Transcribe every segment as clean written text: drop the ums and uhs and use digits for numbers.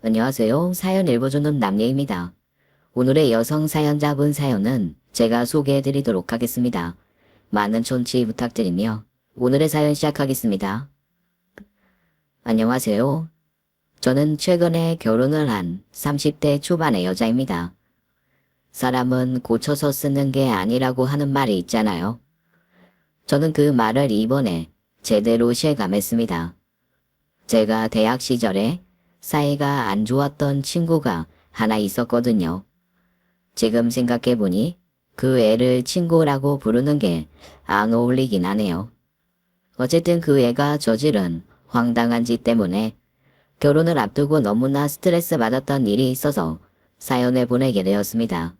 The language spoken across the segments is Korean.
안녕하세요. 사연 읽어주는 남예입니다. 오늘의 여성 사연자분 사연은 제가 소개해드리도록 하겠습니다. 많은 청취 부탁드리며 오늘의 사연 시작하겠습니다. 안녕하세요. 저는 최근에 결혼을 한 30대 초반의 여자입니다. 사람은 고쳐서 쓰는 게 아니라고 하는 말이 있잖아요. 저는 그 말을 이번에 제대로 실감했습니다. 제가 대학 시절에 사이가 안 좋았던 친구가 하나 있었거든요. 지금 생각해보니 그 애를 친구라고 부르는 게 안 어울리긴 하네요. 어쨌든 그 애가 저지른 황당한 짓 때문에 결혼을 앞두고 너무나 스트레스 받았던 일이 있어서 사연을 보내게 되었습니다.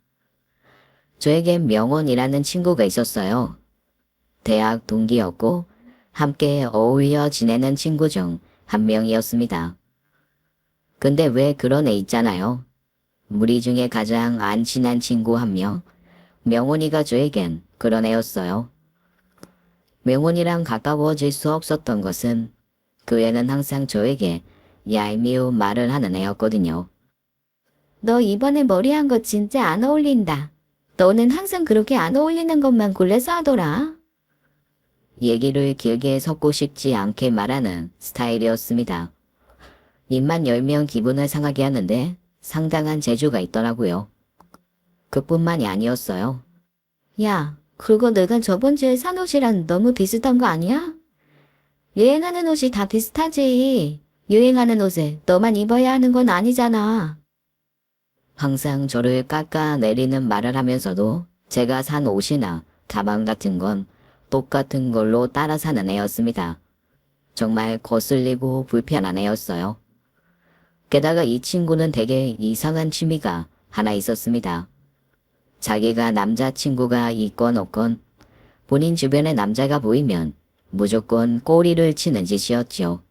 저에겐 명원이라는 친구가 있었어요. 대학 동기였고 함께 어울려 지내는 친구 중 한 명이었습니다. 근데 왜 그런 애 있잖아요. 우리 중에 가장 안 친한 친구 한 명, 명훈이가 저에겐 그런 애였어요. 명훈이랑 가까워질 수 없었던 것은 그 애는 항상 저에게 얄미운 말을 하는 애였거든요. 너 이번에 머리한 거 진짜 안 어울린다. 너는 항상 그렇게 안 어울리는 것만 골라서 하더라. 얘기를 길게 섞고 싶지 않게 말하는 스타일이었습니다. 입만 열면 기분을 상하게 하는데 상당한 재주가 있더라고요. 그뿐만이 아니었어요. 야, 그거 내가 저번 주에 산 옷이랑 너무 비슷한 거 아니야? 유행하는 옷이 다 비슷하지. 유행하는 옷을 너만 입어야 하는 건 아니잖아. 항상 저를 깎아내리는 말을 하면서도 제가 산 옷이나 가방 같은 건 똑같은 걸로 따라 사는 애였습니다. 정말 거슬리고 불편한 애였어요. 게다가 이 친구는 되게 이상한 취미가 하나 있었습니다. 자기가 남자친구가 있건 없건 본인 주변에 남자가 보이면 무조건 꼬리를 치는 짓이었죠.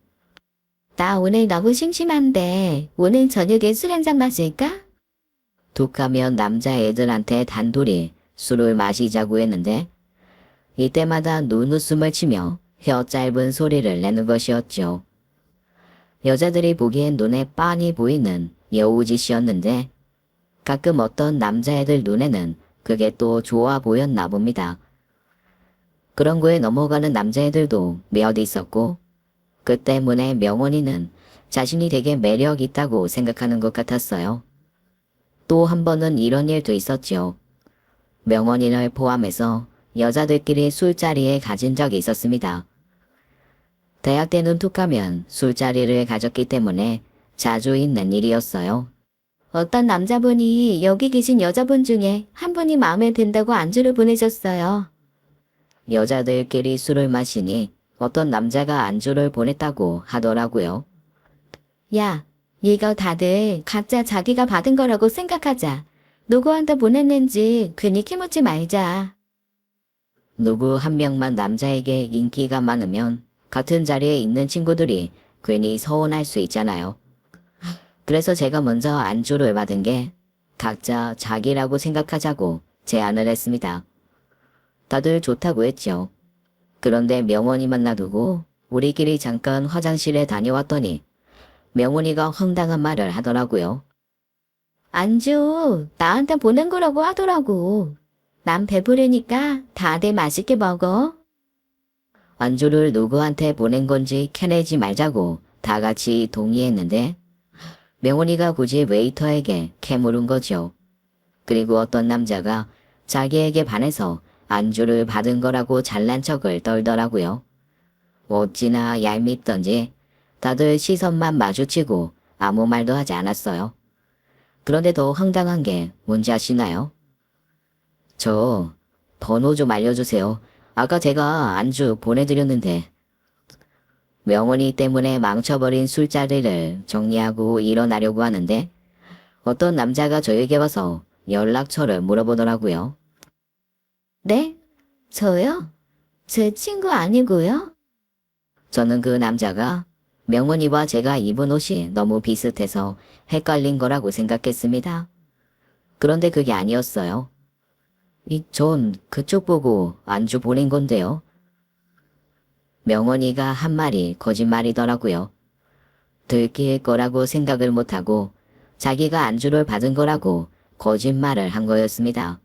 나 오늘 너무 심심한데 오늘 저녁에 술 한잔 마실까? 툭하면 남자애들한테 단둘이 술을 마시자고 했는데 이때마다 눈웃음을 치며 혀 짧은 소리를 내는 것이었죠. 여자들이 보기엔 눈에 빤히 보이는 여우짓이었는데 가끔 어떤 남자애들 눈에는 그게 또 좋아 보였나 봅니다. 그런 거에 넘어가는 남자애들도 몇 있었고 그 때문에 명원이는 자신이 되게 매력 있다고 생각하는 것 같았어요. 또 한 번은 이런 일도 있었죠. 명원이를 포함해서 여자들끼리 술자리에 가진 적이 있었습니다. 대학 때는 툭하면 술자리를 가졌기 때문에 자주 있는 일이었어요. 어떤 남자분이 여기 계신 여자분 중에 한 분이 마음에 든다고 안주를 보내줬어요. 여자들끼리 술을 마시니 어떤 남자가 안주를 보냈다고 하더라고요. 야, 이거 다들 각자 자기가 받은 거라고 생각하자. 누구한테 보냈는지 괜히 캐묻지 말자. 누구 한 명만 남자에게 인기가 많으면 같은 자리에 있는 친구들이 괜히 서운할 수 있잖아요. 그래서 제가 먼저 안주를 받은 게 각자 자기라고 생각하자고 제안을 했습니다. 다들 좋다고 했죠. 그런데 명원이만 놔두고 우리끼리 잠깐 화장실에 다녀왔더니 명원이가 황당한 말을 하더라고요. 안주 나한테 보낸 거라고 하더라고. 난 배부르니까 다들 맛있게 먹어. 안주를 누구한테 보낸 건지 캐내지 말자고 다 같이 동의했는데 명훈이가 굳이 웨이터에게 캐물은 거죠. 그리고 어떤 남자가 자기에게 반해서 안주를 받은 거라고 잘난 척을 떨더라고요. 어찌나 얄밉던지 다들 시선만 마주치고 아무 말도 하지 않았어요. 그런데 더 황당한 게 뭔지 아시나요? 저 번호 좀 알려주세요. 아까 제가 안주 보내드렸는데. 명언이 때문에 망쳐버린 술자리를 정리하고 일어나려고 하는데 어떤 남자가 저에게 와서 연락처를 물어보더라고요. 네? 저요? 제 친구 아니고요? 저는 그 남자가 명언이와 제가 입은 옷이 너무 비슷해서 헷갈린 거라고 생각했습니다. 그런데 그게 아니었어요. 전 그쪽 보고 안주 보낸 건데요. 명언이가 한 말이 거짓말이더라고요. 들킬 거라고 생각을 못하고 자기가 안주를 받은 거라고 거짓말을 한 거였습니다.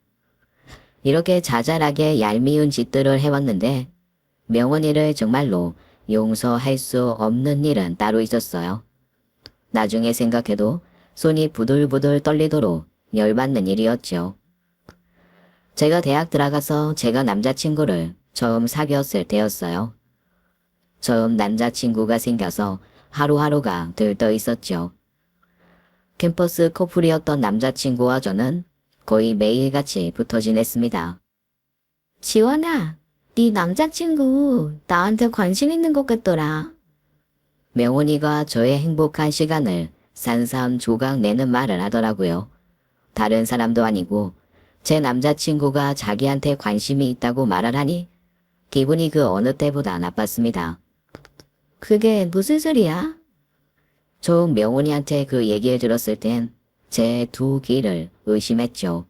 이렇게 자잘하게 얄미운 짓들을 해왔는데 명원이를 정말로 용서할 수 없는 일은 따로 있었어요. 나중에 생각해도 손이 부들부들 떨리도록 열받는 일이었죠. 제가 대학 들어가서 제가 남자친구를 처음 사귀었을 때였어요. 처음 남자친구가 생겨서 하루하루가 들떠 있었죠. 캠퍼스 커플이었던 남자친구와 저는 거의 매일같이 붙어 지냈습니다. 지원아, 네 남자친구 나한테 관심 있는 것 같더라. 명훈이가 저의 행복한 시간을 산산조각 내는 말을 하더라고요. 다른 사람도 아니고 제 남자친구가 자기한테 관심이 있다고 말을 하니 기분이 그 어느 때보다 나빴습니다. 그게 무슨 소리야? 저 명훈이한테 그 얘기를 들었을 땐 제 두 귀를 의심했죠.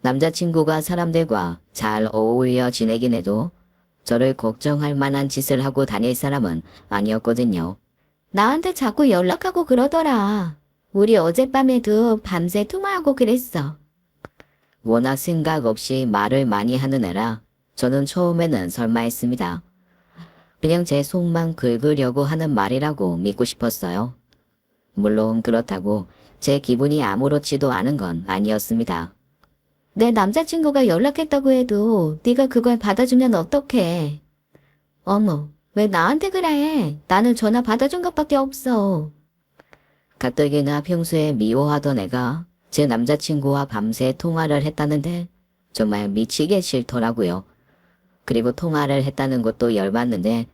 남자친구가 사람들과 잘 어울려 지내긴 해도 저를 걱정할 만한 짓을 하고 다닐 사람은 아니었거든요. 나한테 자꾸 연락하고 그러더라. 우리 어젯밤에도 밤새 통화하고 그랬어. 워낙 생각 없이 말을 많이 하는 애라 저는 처음에는 설마 했습니다. 그냥 제 속만 긁으려고 하는 말이라고 믿고 싶었어요. 물론 그렇다고 제 기분이 아무렇지도 않은 건 아니었습니다. 내 남자친구가 연락했다고 해도 네가 그걸 받아주면 어떡해. 어머, 왜 나한테 그래? 나는 전화 받아준 것밖에 없어. 가뜩이나 평소에 미워하던 애가 제 남자친구와 밤새 통화를 했다는데 정말 미치게 싫더라고요. 그리고 통화를 했다는 것도 열받는데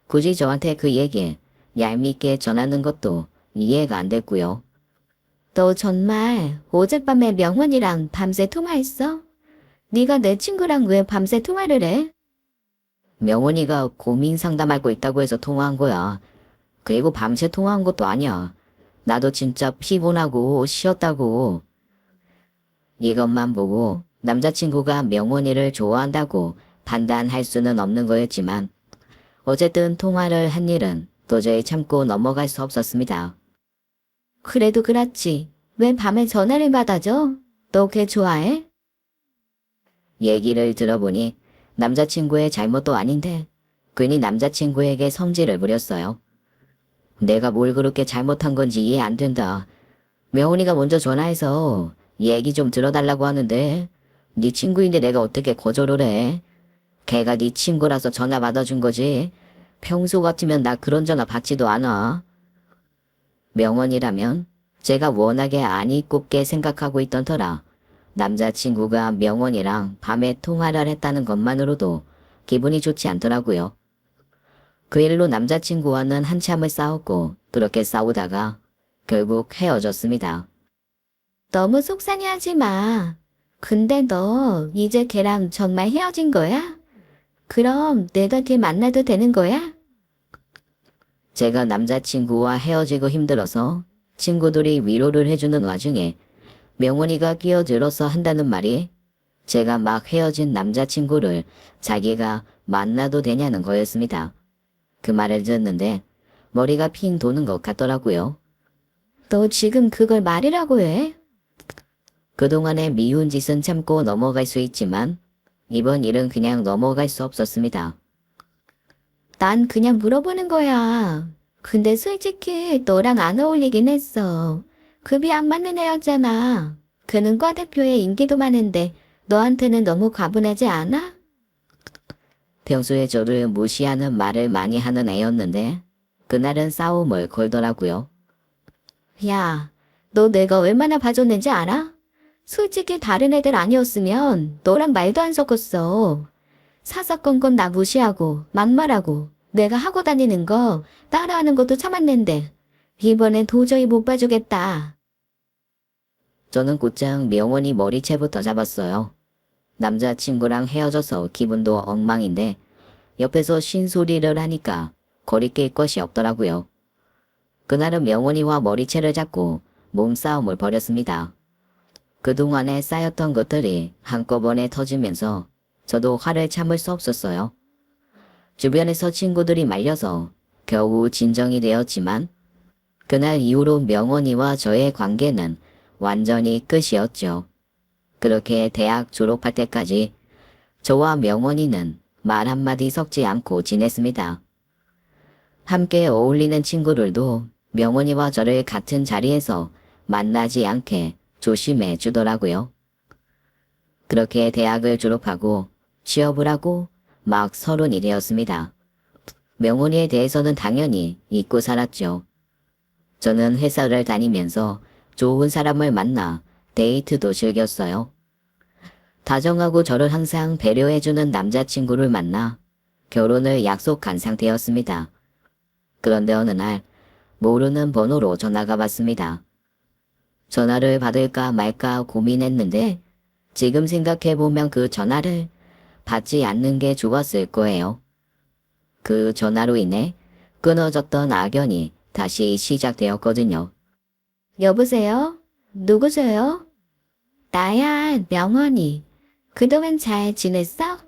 굳이 저한테 그 얘기 얄밉게 전하는 것도 이해가 안 됐고요. 너 정말 어젯밤에 명훈이랑 밤새 통화했어? 네가 내 친구랑 왜 밤새 통화를 해? 명훈이가 고민 상담하고 있다고 해서 통화한 거야. 그리고 밤새 통화한 것도 아니야. 나도 진짜 피곤하고 쉬었다고. 이것만 보고 남자친구가 명훈이를 좋아한다고 판단할 수는 없는 거였지만 어쨌든 통화를 한 일은 도저히 참고 넘어갈 수 없었습니다. 그래도 그렇지. 왜 밤에 전화를 받아줘? 너 걔 좋아해? 얘기를 들어보니 남자친구의 잘못도 아닌데 괜히 남자친구에게 성질을 부렸어요. 내가 뭘 그렇게 잘못한 건지 이해 안 된다. 명훈이가 먼저 전화해서 얘기 좀 들어달라고 하는데 네 친구인데 내가 어떻게 거절을 해? 걔가 네 친구라서 전화 받아준 거지. 평소 같으면 나 그런 전화 받지도 않아. 명언이라면 제가 워낙에 안이 꼽게 생각하고 있던 터라 남자친구가 명언이랑 밤에 통화를 했다는 것만으로도 기분이 좋지 않더라고요. 그 일로 남자친구와는 한참을 싸웠고 그렇게 싸우다가 결국 헤어졌습니다. 너무 속상해하지 마. 근데 너 이제 걔랑 정말 헤어진 거야? 그럼 내가 걔 만나도 되는 거야? 제가 남자친구와 헤어지고 힘들어서 친구들이 위로를 해주는 와중에 명훈이가 끼어들어서 한다는 말이 제가 막 헤어진 남자친구를 자기가 만나도 되냐는 거였습니다. 그 말을 듣는데 머리가 핑 도는 것 같더라고요. 너 지금 그걸 말이라고 해? 그동안의 미운 짓은 참고 넘어갈 수 있지만 이번 일은 그냥 넘어갈 수 없었습니다. 난 그냥 물어보는 거야. 근데 솔직히 너랑 안 어울리긴 했어. 급이 안 맞는 애였잖아. 그는 과 대표에 인기도 많은데 너한테는 너무 과분하지 않아? 평소에 저를 무시하는 말을 많이 하는 애였는데 그날은 싸움을 걸더라고요. 야, 너 내가 얼마나 봐줬는지 알아? 솔직히 다른 애들 아니었으면 너랑 말도 안 섞었어. 사사건건 나 무시하고 막말하고 내가 하고 다니는 거 따라하는 것도 참았는데 이번엔 도저히 못 봐주겠다. 저는 곧장 명원이 머리채부터 잡았어요. 남자친구랑 헤어져서 기분도 엉망인데 옆에서 쉰소리를 하니까 거리낄 것이 없더라고요. 그날은 명원이와 머리채를 잡고 몸싸움을 벌였습니다. 그동안에 쌓였던 것들이 한꺼번에 터지면서 저도 화를 참을 수 없었어요. 주변에서 친구들이 말려서 겨우 진정이 되었지만 그날 이후로 명원이와 저의 관계는 완전히 끝이었죠. 그렇게 대학 졸업할 때까지 저와 명원이는 말 한마디 섞지 않고 지냈습니다. 함께 어울리는 친구들도 명원이와 저를 같은 자리에서 만나지 않게 조심해 주더라고요. 그렇게 대학을 졸업하고 취업을 하고 막 30이 되었습니다. 명원이에 대해서는 당연히 잊고 살았죠. 저는 회사를 다니면서 좋은 사람을 만나 데이트도 즐겼어요. 다정하고 저를 항상 배려해주는 남자친구를 만나 결혼을 약속한 상태였습니다. 그런데 어느 날 모르는 번호로 전화가 왔습니다. 전화를 받을까 말까 고민했는데 지금 생각해보면 그 전화를 받지 않는 게 좋았을 거예요. 그 전화로 인해 끊어졌던 악연이 다시 시작되었거든요. 여보세요? 누구세요? 나야, 명원이. 그동안 잘 지냈어?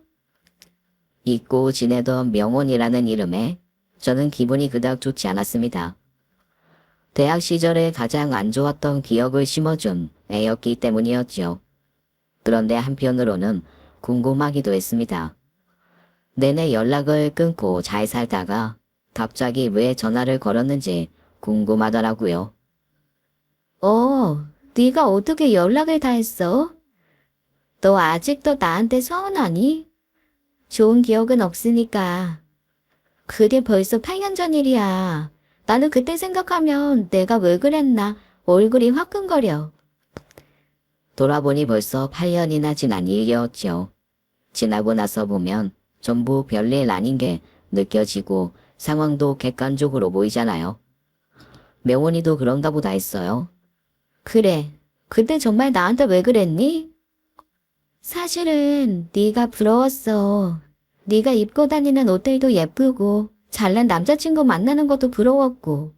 잊고 지내던 명원이라는 이름에 저는 기분이 그닥 좋지 않았습니다. 대학 시절에 가장 안 좋았던 기억을 심어준 애였기 때문이었죠. 그런데 한편으로는 궁금하기도 했습니다. 내내 연락을 끊고 잘 살다가 갑자기 왜 전화를 걸었는지 궁금하더라고요. 네가 어떻게 연락을 다 했어? 너 아직도 나한테 서운하니? 좋은 기억은 없으니까. 그게 벌써 8년 전 일이야. 나는 그때 생각하면 내가 왜 그랬나 얼굴이 화끈거려. 돌아보니 벌써 8년이나 지난 일이었죠. 지나고 나서 보면 전부 별일 아닌 게 느껴지고 상황도 객관적으로 보이잖아요. 명원이도 그런가 보다 했어요. 그래, 그때 정말 나한테 왜 그랬니? 사실은 네가 부러웠어. 네가 입고 다니는 옷들도 예쁘고 잘난 남자친구 만나는 것도 부러웠고.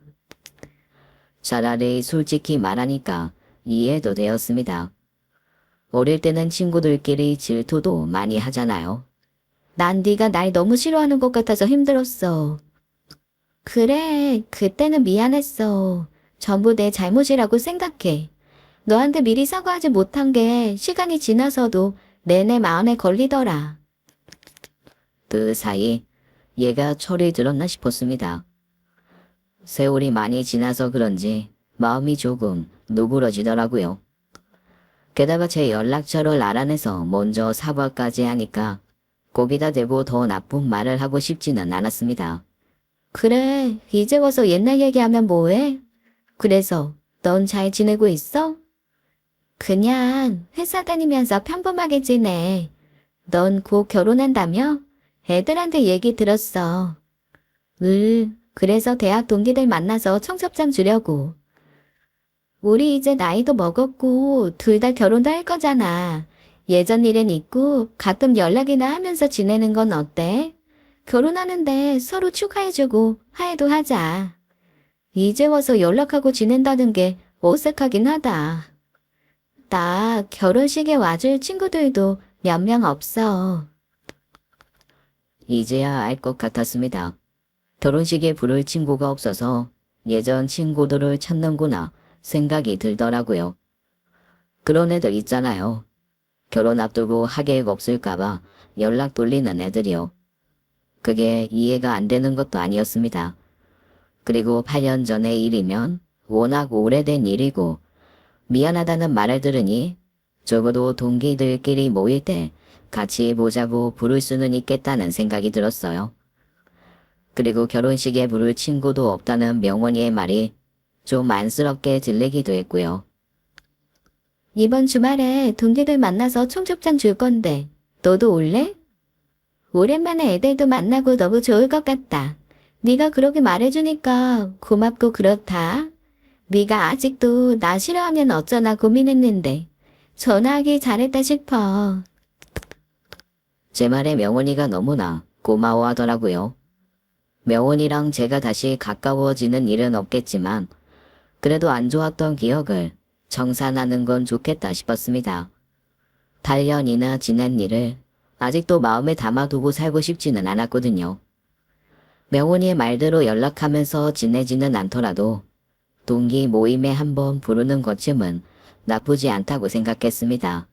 차라리 솔직히 말하니까 이해도 되었습니다. 어릴 때는 친구들끼리 질투도 많이 하잖아요. 난 네가 날 너무 싫어하는 것 같아서 힘들었어. 그래, 그때는 미안했어. 전부 내 잘못이라고 생각해. 너한테 미리 사과하지 못한 게 시간이 지나서도 내내 마음에 걸리더라. 그 사이 얘가 철이 들었나 싶었습니다. 세월이 많이 지나서 그런지 마음이 조금 누그러지더라고요. 게다가 제 연락처를 알아내서 먼저 사과까지 하니까 거기다 대고 더 나쁜 말을 하고 싶지는 않았습니다. 그래, 이제 와서 옛날 얘기하면 뭐해? 그래서 넌 잘 지내고 있어? 그냥 회사 다니면서 평범하게 지내. 넌 곧 결혼한다며? 애들한테 얘기 들었어. 그래서 대학 동기들 만나서 청첩장 주려고. 우리 이제 나이도 먹었고 둘 다 결혼도 할 거잖아. 예전 일은 잊고 가끔 연락이나 하면서 지내는 건 어때? 결혼하는데 서로 축하해주고 화해도 하자. 이제 와서 연락하고 지낸다는 게 어색하긴 하다. 나 결혼식에 와줄 친구들도 몇 명 없어. 이제야 알 것 같았습니다. 결혼식에 부를 친구가 없어서 예전 친구들을 찾는구나 생각이 들더라고요. 그런 애들 있잖아요. 결혼 앞두고 하계획 없을까봐 연락 돌리는 애들이요. 그게 이해가 안 되는 것도 아니었습니다. 그리고 8년 전의 일이면 워낙 오래된 일이고 미안하다는 말을 들으니 적어도 동기들끼리 모일 때 같이 보자고 부를 수는 있겠다는 생각이 들었어요. 그리고 결혼식에 부를 친구도 없다는 명원이의 말이 좀 안쓰럽게 들리기도 했고요. 이번 주말에 동기들 만나서 청첩장 줄 건데 너도 올래? 오랜만에 애들도 만나고 너무 좋을 것 같다. 네가 그렇게 말해주니까 고맙고 그렇다. 네가 아직도 나 싫어하면 어쩌나 고민했는데 전화하기 잘했다 싶어. 제 말에 명원이가 너무나 고마워하더라고요. 명원이랑 제가 다시 가까워지는 일은 없겠지만 그래도 안 좋았던 기억을 정산하는 건 좋겠다 싶었습니다. 8년이나 지난 일을 아직도 마음에 담아두고 살고 싶지는 않았거든요. 명원이의 말대로 연락하면서 지내지는 않더라도 동기 모임에 한번 부르는 것쯤은 나쁘지 않다고 생각했습니다.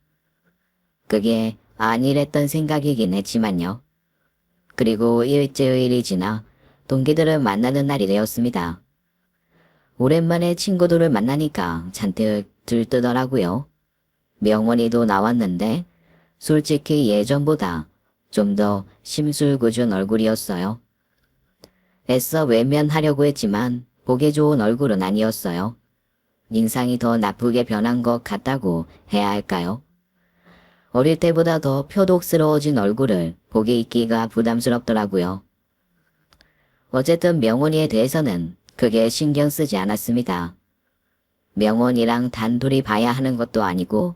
그게 아니랬던 생각이긴 했지만요. 그리고 일주일이 지나 동기들을 만나는 날이 되었습니다. 오랜만에 친구들을 만나니까 잔뜩 들뜨더라고요. 명원이도 나왔는데 솔직히 예전보다 좀 더 심술궂은 얼굴이었어요. 애써 외면하려고 했지만 보기 좋은 얼굴은 아니었어요. 인상이 더 나쁘게 변한 것 같다고 해야 할까요? 어릴 때보다 더 표독스러워진 얼굴을 보기 있기가 부담스럽더라고요. 어쨌든 명원이에 대해서는 크게 신경 쓰지 않았습니다. 명원이랑 단둘이 봐야 하는 것도 아니고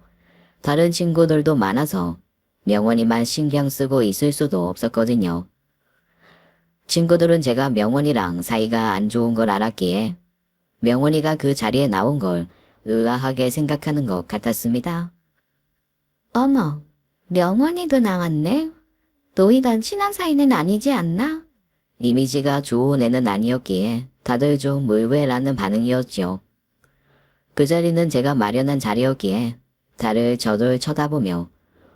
다른 친구들도 많아서 명원이만 신경 쓰고 있을 수도 없었거든요. 친구들은 제가 명원이랑 사이가 안 좋은 걸 알았기에 명원이가 그 자리에 나온 걸 의아하게 생각하는 것 같았습니다. 어머, 명원이도 나왔네? 너희가 친한 사이는 아니지 않나? 이미지가 좋은 애는 아니었기에 다들 좀 의외라는 반응이었죠. 그 자리는 제가 마련한 자리였기에 다들 저를 쳐다보며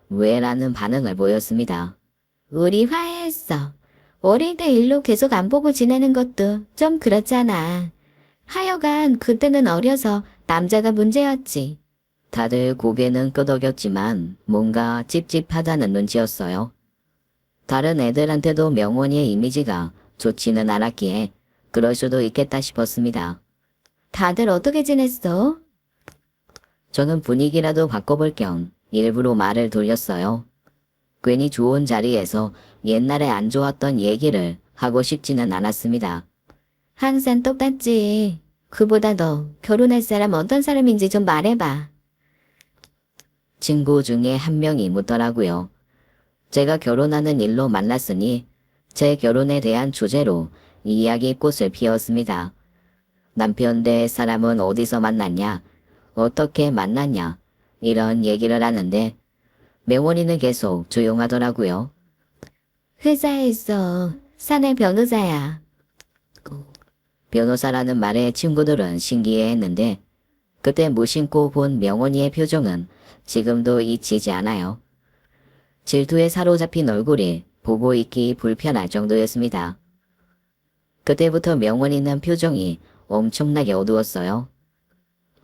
왜라는 반응을 보였습니다. 우리 화해했어. 어릴 때 일로 계속 안 보고 지내는 것도 좀 그렇잖아. 하여간 그때는 어려서 남자가 문제였지. 다들 고개는 끄덕였지만 뭔가 찝찝하다는 눈치였어요. 다른 애들한테도 명원이의 이미지가 좋지는 않았기에 그럴 수도 있겠다 싶었습니다. 다들 어떻게 지냈어? 저는 분위기라도 바꿔볼 겸 일부러 말을 돌렸어요. 괜히 좋은 자리에서 옛날에 안 좋았던 얘기를 하고 싶지는 않았습니다. 항상 똑같지. 그보다 너 결혼할 사람 어떤 사람인지 좀 말해봐. 친구 중에 한 명이 묻더라고요. 제가 결혼하는 일로 만났으니 제 결혼에 대한 주제로 이야기 꽃을 피웠습니다. 남편 대 사람은 어디서 만났냐, 어떻게 만났냐 이런 얘기를 하는데 명원이는 계속 조용하더라고요. 회사에서 사내 변호사야. 변호사라는 말에 친구들은 신기해했는데 그때 무심코 본 명원이의 표정은 지금도 잊히지 않아요. 질투에 사로잡힌 얼굴이 보고 있기 불편할 정도였습니다. 그때부터 명원이는 표정이 엄청나게 어두웠어요.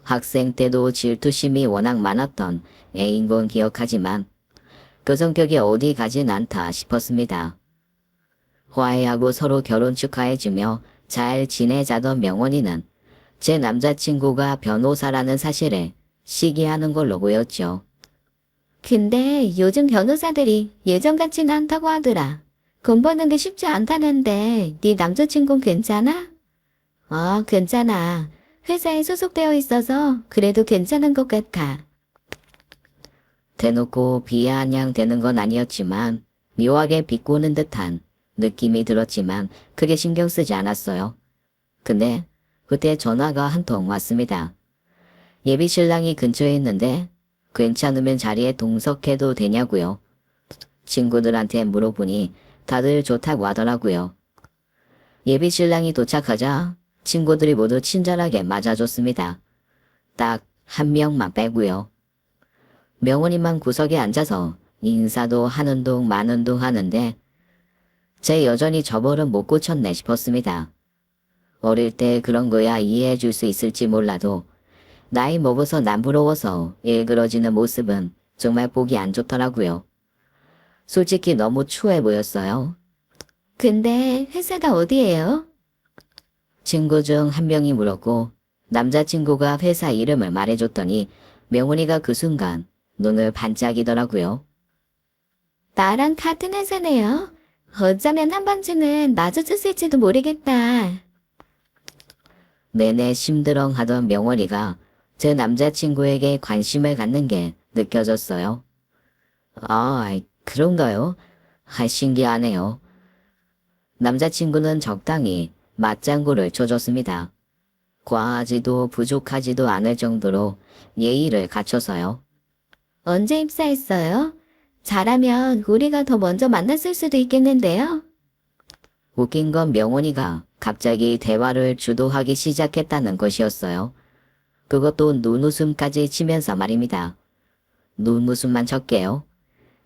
학생 때도 질투심이 워낙 많았던 애인 건 기억하지만 그 성격이 어디 가진 않다 싶었습니다. 화해하고 서로 결혼 축하해주며 잘 지내자던 명원이는 제 남자친구가 변호사라는 사실에 시기하는 걸로 보였죠. 근데 요즘 변호사들이 예전 같지는 않다고 하더라. 돈 버는 게 쉽지 않다는데 네 남자친구는 괜찮아? 괜찮아. 회사에 소속되어 있어서 그래도 괜찮은 것 같아. 대놓고 비아냥대는 건 아니었지만 묘하게 비꼬는 듯한 느낌이 들었지만 크게 신경 쓰지 않았어요. 근데 그때 전화가 한 통 왔습니다. 예비 신랑이 근처에 있는데 괜찮으면 자리에 동석해도 되냐고요. 친구들한테 물어보니 다들 좋다고 하더라고요. 예비 신랑이 도착하자 친구들이 모두 친절하게 맞아줬습니다. 딱 한 명만 빼고요. 명원이만 구석에 앉아서 인사도 하는 둥 마는 둥 하는데 제 여전히 저버릇 못 고쳤네 싶었습니다. 어릴 때 그런 거야 이해해 줄 수 있을지 몰라도 나이 먹어서 남부러워서 일그러지는 모습은 정말 보기 안 좋더라고요. 솔직히 너무 추해 보였어요. 근데 회사가 어디예요? 친구 중 한 명이 물었고 남자친구가 회사 이름을 말해줬더니 명훈이가 그 순간 눈을 반짝이더라고요. 나랑 같은 회사네요. 어쩌면 한 번쯤은 마주쳤을지도 모르겠다. 내내 심드렁하던 명원이가 제 남자친구에게 관심을 갖는 게 느껴졌어요. 그런가요? 신기하네요. 남자친구는 적당히 맞장구를 쳐줬습니다. 과하지도 부족하지도 않을 정도로 예의를 갖춰서요. 언제 입사했어요? 잘하면 우리가 더 먼저 만났을 수도 있겠는데요? 웃긴 건 명원이가 갑자기 대화를 주도하기 시작했다는 것이었어요. 그것도 눈웃음까지 치면서 말입니다. 눈웃음만 쳤게요.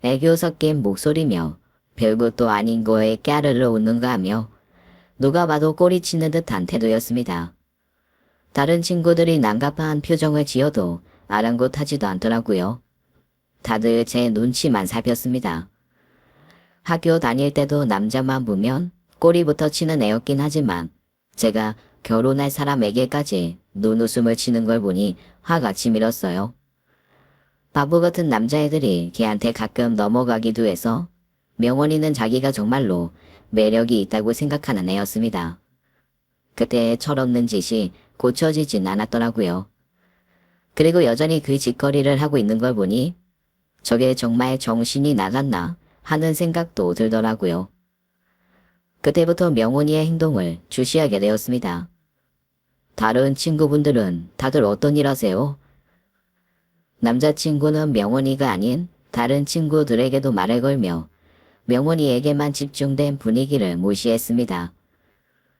애교 섞인 목소리며 별것도 아닌 거에 깨르르 웃는가 하며 누가 봐도 꼬리치는 듯한 태도였습니다. 다른 친구들이 난갑한 표정을 지어도 아랑곳하지도 않더라고요. 다들 제 눈치만 살폈습니다. 학교 다닐 때도 남자만 보면 꼬리부터 치는 애였긴 하지만 제가 결혼할 사람에게까지 눈웃음을 치는 걸 보니 화가 치밀었어요. 바보 같은 남자애들이 걔한테 가끔 넘어가기도 해서 명원이는 자기가 정말로 매력이 있다고 생각하는 애였습니다. 그때의 철없는 짓이 고쳐지진 않았더라고요. 그리고 여전히 그 짓거리를 하고 있는 걸 보니 저게 정말 정신이 나갔나 하는 생각도 들더라고요. 그때부터 명원이의 행동을 주시하게 되었습니다. 다른 친구분들은 다들 어떤 일 하세요? 남자친구는 명원이가 아닌 다른 친구들에게도 말을 걸며 명원이에게만 집중된 분위기를 무시했습니다.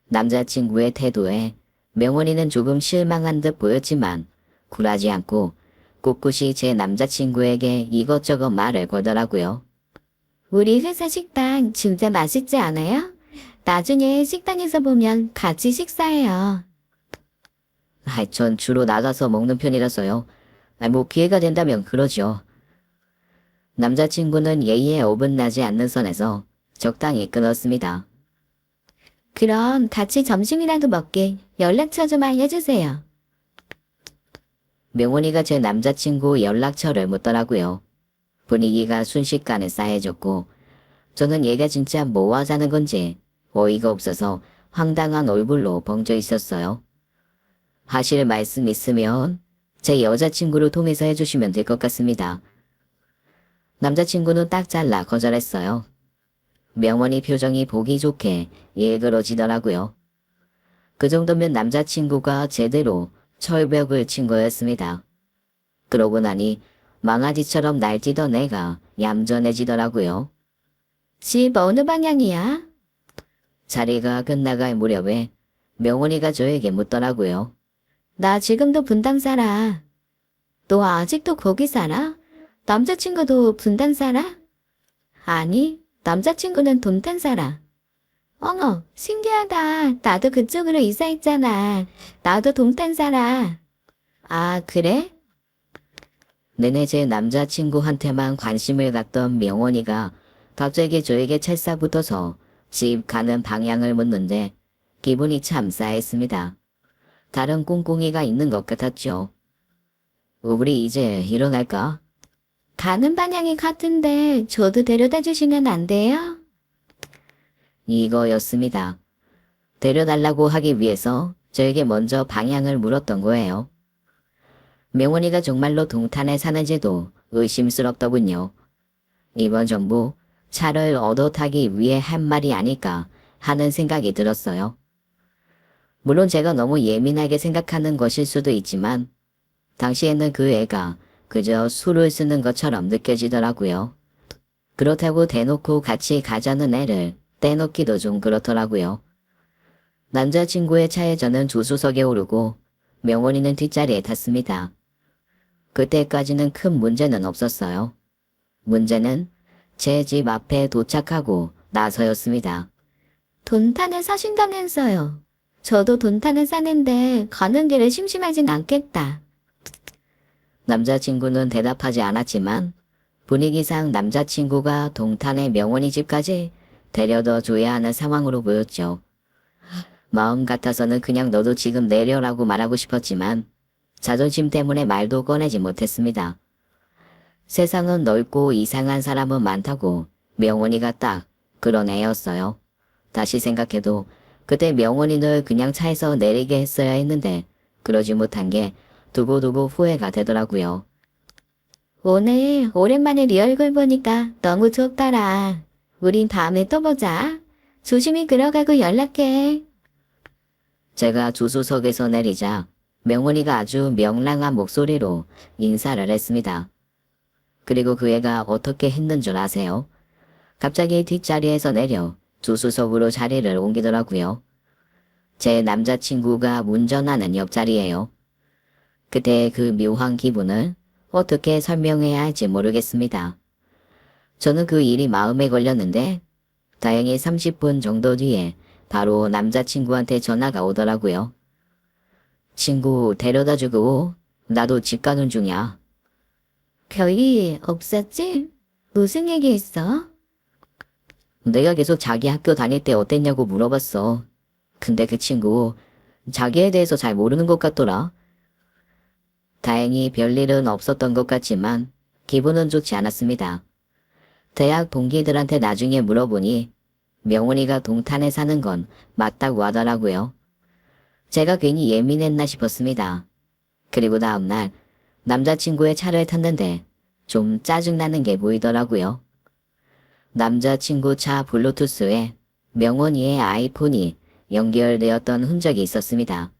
남자친구의 태도에 명원이는 조금 실망한 듯 보였지만 굴하지 않고 꿋꿋이 제 남자친구에게 이것저것 말을 걸더라고요. 우리 회사 식당 진짜 맛있지 않아요? 나중에 식당에서 보면 같이 식사해요. 전 주로 나가서 먹는 편이라서요. 뭐 기회가 된다면 그러죠. 남자친구는 예의에 어긋나지 않는 선에서 적당히 끊었습니다. 그럼 같이 점심이라도 먹게 연락처 좀 알려주세요. 명원이가 제 남자친구 연락처를 묻더라고요. 분위기가 순식간에 싸해졌고 저는 얘가 진짜 뭐 하자는 건지 어이가 없어서 황당한 얼굴로 벙쪄 있었어요. 하실 말씀 있으면 제 여자친구를 통해서 해주시면 될 것 같습니다. 남자친구는 딱 잘라 거절했어요. 명원이 표정이 보기 좋게 일그러지더라고요. 그 정도면 남자친구가 제대로 철벽을 친 거였습니다. 그러고 나니 망아지처럼 날뛰던 애가 얌전해지더라고요. 집 어느 방향이야? 자리가 끝나갈 무렵에 명원이가 저에게 묻더라고요. 나 지금도 분당 살아. 너 아직도 거기 살아? 남자친구도 분당 살아? 아니, 남자친구는 동탄 살아. 어머, 신기하다. 나도 그쪽으로 이사했잖아. 나도 동탄 살아. 아, 그래? 내내 제 남자친구한테만 관심을 갖던 명원이가 갑자기 저에게 찰싹붙어서 집 가는 방향을 묻는데 기분이 참 싸했습니다. 다른 꿍꿍이가 있는 것 같았죠. 우리 이제 일어날까? 가는 방향이 같은데 저도 데려다 주시면 안 돼요? 이거였습니다. 데려달라고 하기 위해서 저에게 먼저 방향을 물었던 거예요. 명원이가 정말로 동탄에 사는지도 의심스럽더군요. 이번 전부 차를 얻어 타기 위해 한 말이 아닐까 하는 생각이 들었어요. 물론 제가 너무 예민하게 생각하는 것일 수도 있지만 당시에는 그 애가 그저 술을 쓰는 것처럼 느껴지더라고요. 그렇다고 대놓고 같이 가자는 애를 떼놓기도 좀 그렇더라고요. 남자친구의 차에 저는 조수석에 오르고 명원이는 뒷자리에 탔습니다. 그때까지는 큰 문제는 없었어요. 문제는 제 집 앞에 도착하고 나서였습니다. 돈탄에 사신다면서요. 저도 돈탄에 사는데 가는 길에 심심하진 않겠다. 남자친구는 대답하지 않았지만 분위기상 남자친구가 동탄의 명원이 집까지 데려다 줘야 하는 상황으로 보였죠. 마음 같아서는 그냥 너도 지금 내려라고 말하고 싶었지만 자존심 때문에 말도 꺼내지 못했습니다. 세상은 넓고 이상한 사람은 많다고 명원이가 딱 그런 애였어요. 다시 생각해도 그때 명원이를 그냥 차에서 내리게 했어야 했는데 그러지 못한 게 두고두고 후회가 되더라고요. 오늘 오랜만에 네 얼굴 보니까 너무 좋더라. 우린 다음에 또 보자. 조심히 들어가고 연락해. 제가 조수석에서 내리자 명원이가 아주 명랑한 목소리로 인사를 했습니다. 그리고 그 애가 어떻게 했는 줄 아세요? 갑자기 뒷자리에서 내려 조수석으로 자리를 옮기더라고요. 제 남자친구가 운전하는 옆자리예요. 그때 그 묘한 기분을 어떻게 설명해야 할지 모르겠습니다. 저는 그 일이 마음에 걸렸는데 다행히 30분 정도 뒤에 바로 남자친구한테 전화가 오더라고요. 친구 데려다주고 나도 집 가는 중이야. 별일 없었지? 무슨 얘기 했어? 내가 계속 자기 학교 다닐 때 어땠냐고 물어봤어. 근데 그 친구 자기에 대해서 잘 모르는 것 같더라. 다행히 별일은 없었던 것 같지만 기분은 좋지 않았습니다. 대학 동기들한테 나중에 물어보니 명훈이가 동탄에 사는 건 맞다고 하더라고요. 제가 괜히 예민했나 싶었습니다. 그리고 다음날 남자친구의 차를 탔는데 좀 짜증나는 게 보이더라고요. 남자친구 차 블루투스에 명훈이의 아이폰이 연결되었던 흔적이 있었습니다.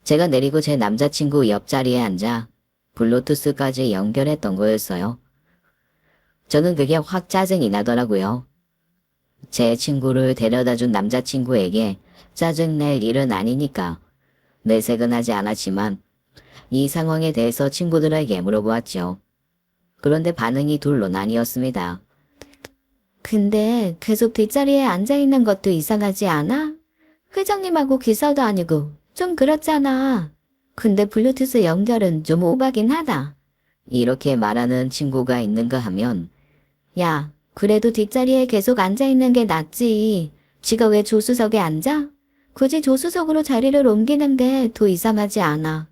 제가 내리고 제 남자친구 옆자리에 앉아 블루투스까지 연결했던 거였어요. 저는 그게 확 짜증이 나더라고요. 제 친구를 데려다준 남자친구에게 짜증낼 일은 아니니까 내색은 하지 않았지만 이 상황에 대해서 친구들에게 물어보았죠. 그런데 반응이 둘로 나뉘었습니다. 근데 계속 뒷자리에 앉아있는 것도 이상하지 않아? 회장님하고 기사도 아니고 좀 그렇잖아. 근데 블루투스 연결은 좀 오바긴 하다. 이렇게 말하는 친구가 있는가 하면 야, 그래도 뒷자리에 계속 앉아있는 게 낫지. 지가 왜 조수석에 앉아? 굳이 조수석으로 자리를 옮기는 게 더 이상하지 않아.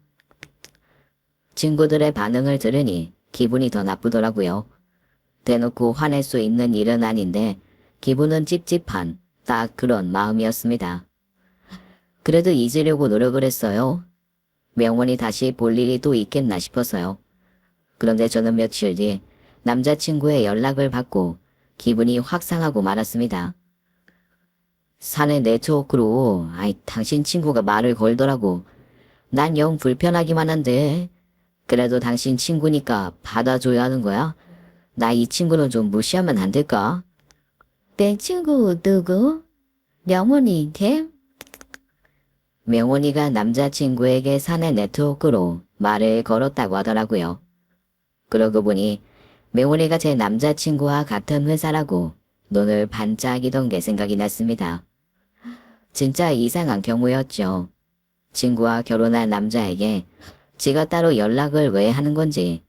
친구들의 반응을 들으니 기분이 더 나쁘더라고요. 대놓고 화낼 수 있는 일은 아닌데 기분은 찝찝한 딱 그런 마음이었습니다. 그래도 잊으려고 노력을 했어요. 명훈이 다시 볼 일이 또 있겠나 싶어서요. 그런데 저는 며칠 뒤 남자친구의 연락을 받고 기분이 확 상하고 말았습니다. 사내 네트워크로 당신 친구가 말을 걸더라고. 난 영 불편하기만 한데 그래도 당신 친구니까 받아줘야 하는 거야. 나 이 친구는 좀 무시하면 안 될까? 내 친구 누구? 명훈이 걔? 명훈이가 남자친구에게 사내 네트워크로 말을 걸었다고 하더라고요. 그러고 보니 명훈이가 제 남자친구와 같은 회사라고 눈을 반짝이던 게 생각이 났습니다. 진짜 이상한 경우였죠. 친구와 결혼한 남자에게 지가 따로 연락을 왜 하는 건지,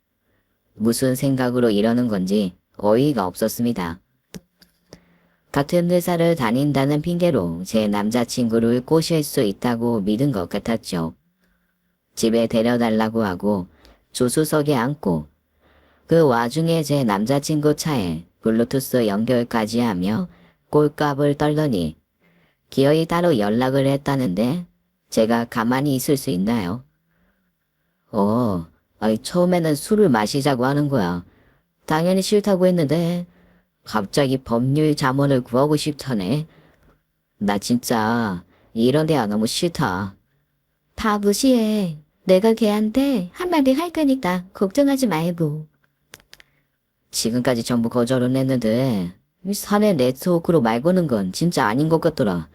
무슨 생각으로 이러는 건지 어이가 없었습니다. 같은 회사를 다닌다는 핑계로 제 남자친구를 꼬실 수 있다고 믿은 것 같았죠. 집에 데려달라고 하고 조수석에 앉고 그 와중에 제 남자친구 차에 블루투스 연결까지 하며 꼴값을 떨더니 기어이 따로 연락을 했다는데 제가 가만히 있을 수 있나요? 처음에는 술을 마시자고 하는 거야. 당연히 싫다고 했는데 갑자기 법률 자문을 구하고 싶다네. 나 진짜 이런 데야 너무 싫다. 다 무시해. 내가 걔한테 한마디 할 거니까 걱정하지 말고. 지금까지 전부 거절은 했는데 사내 네트워크로 말 거는 건 진짜 아닌 것 같더라.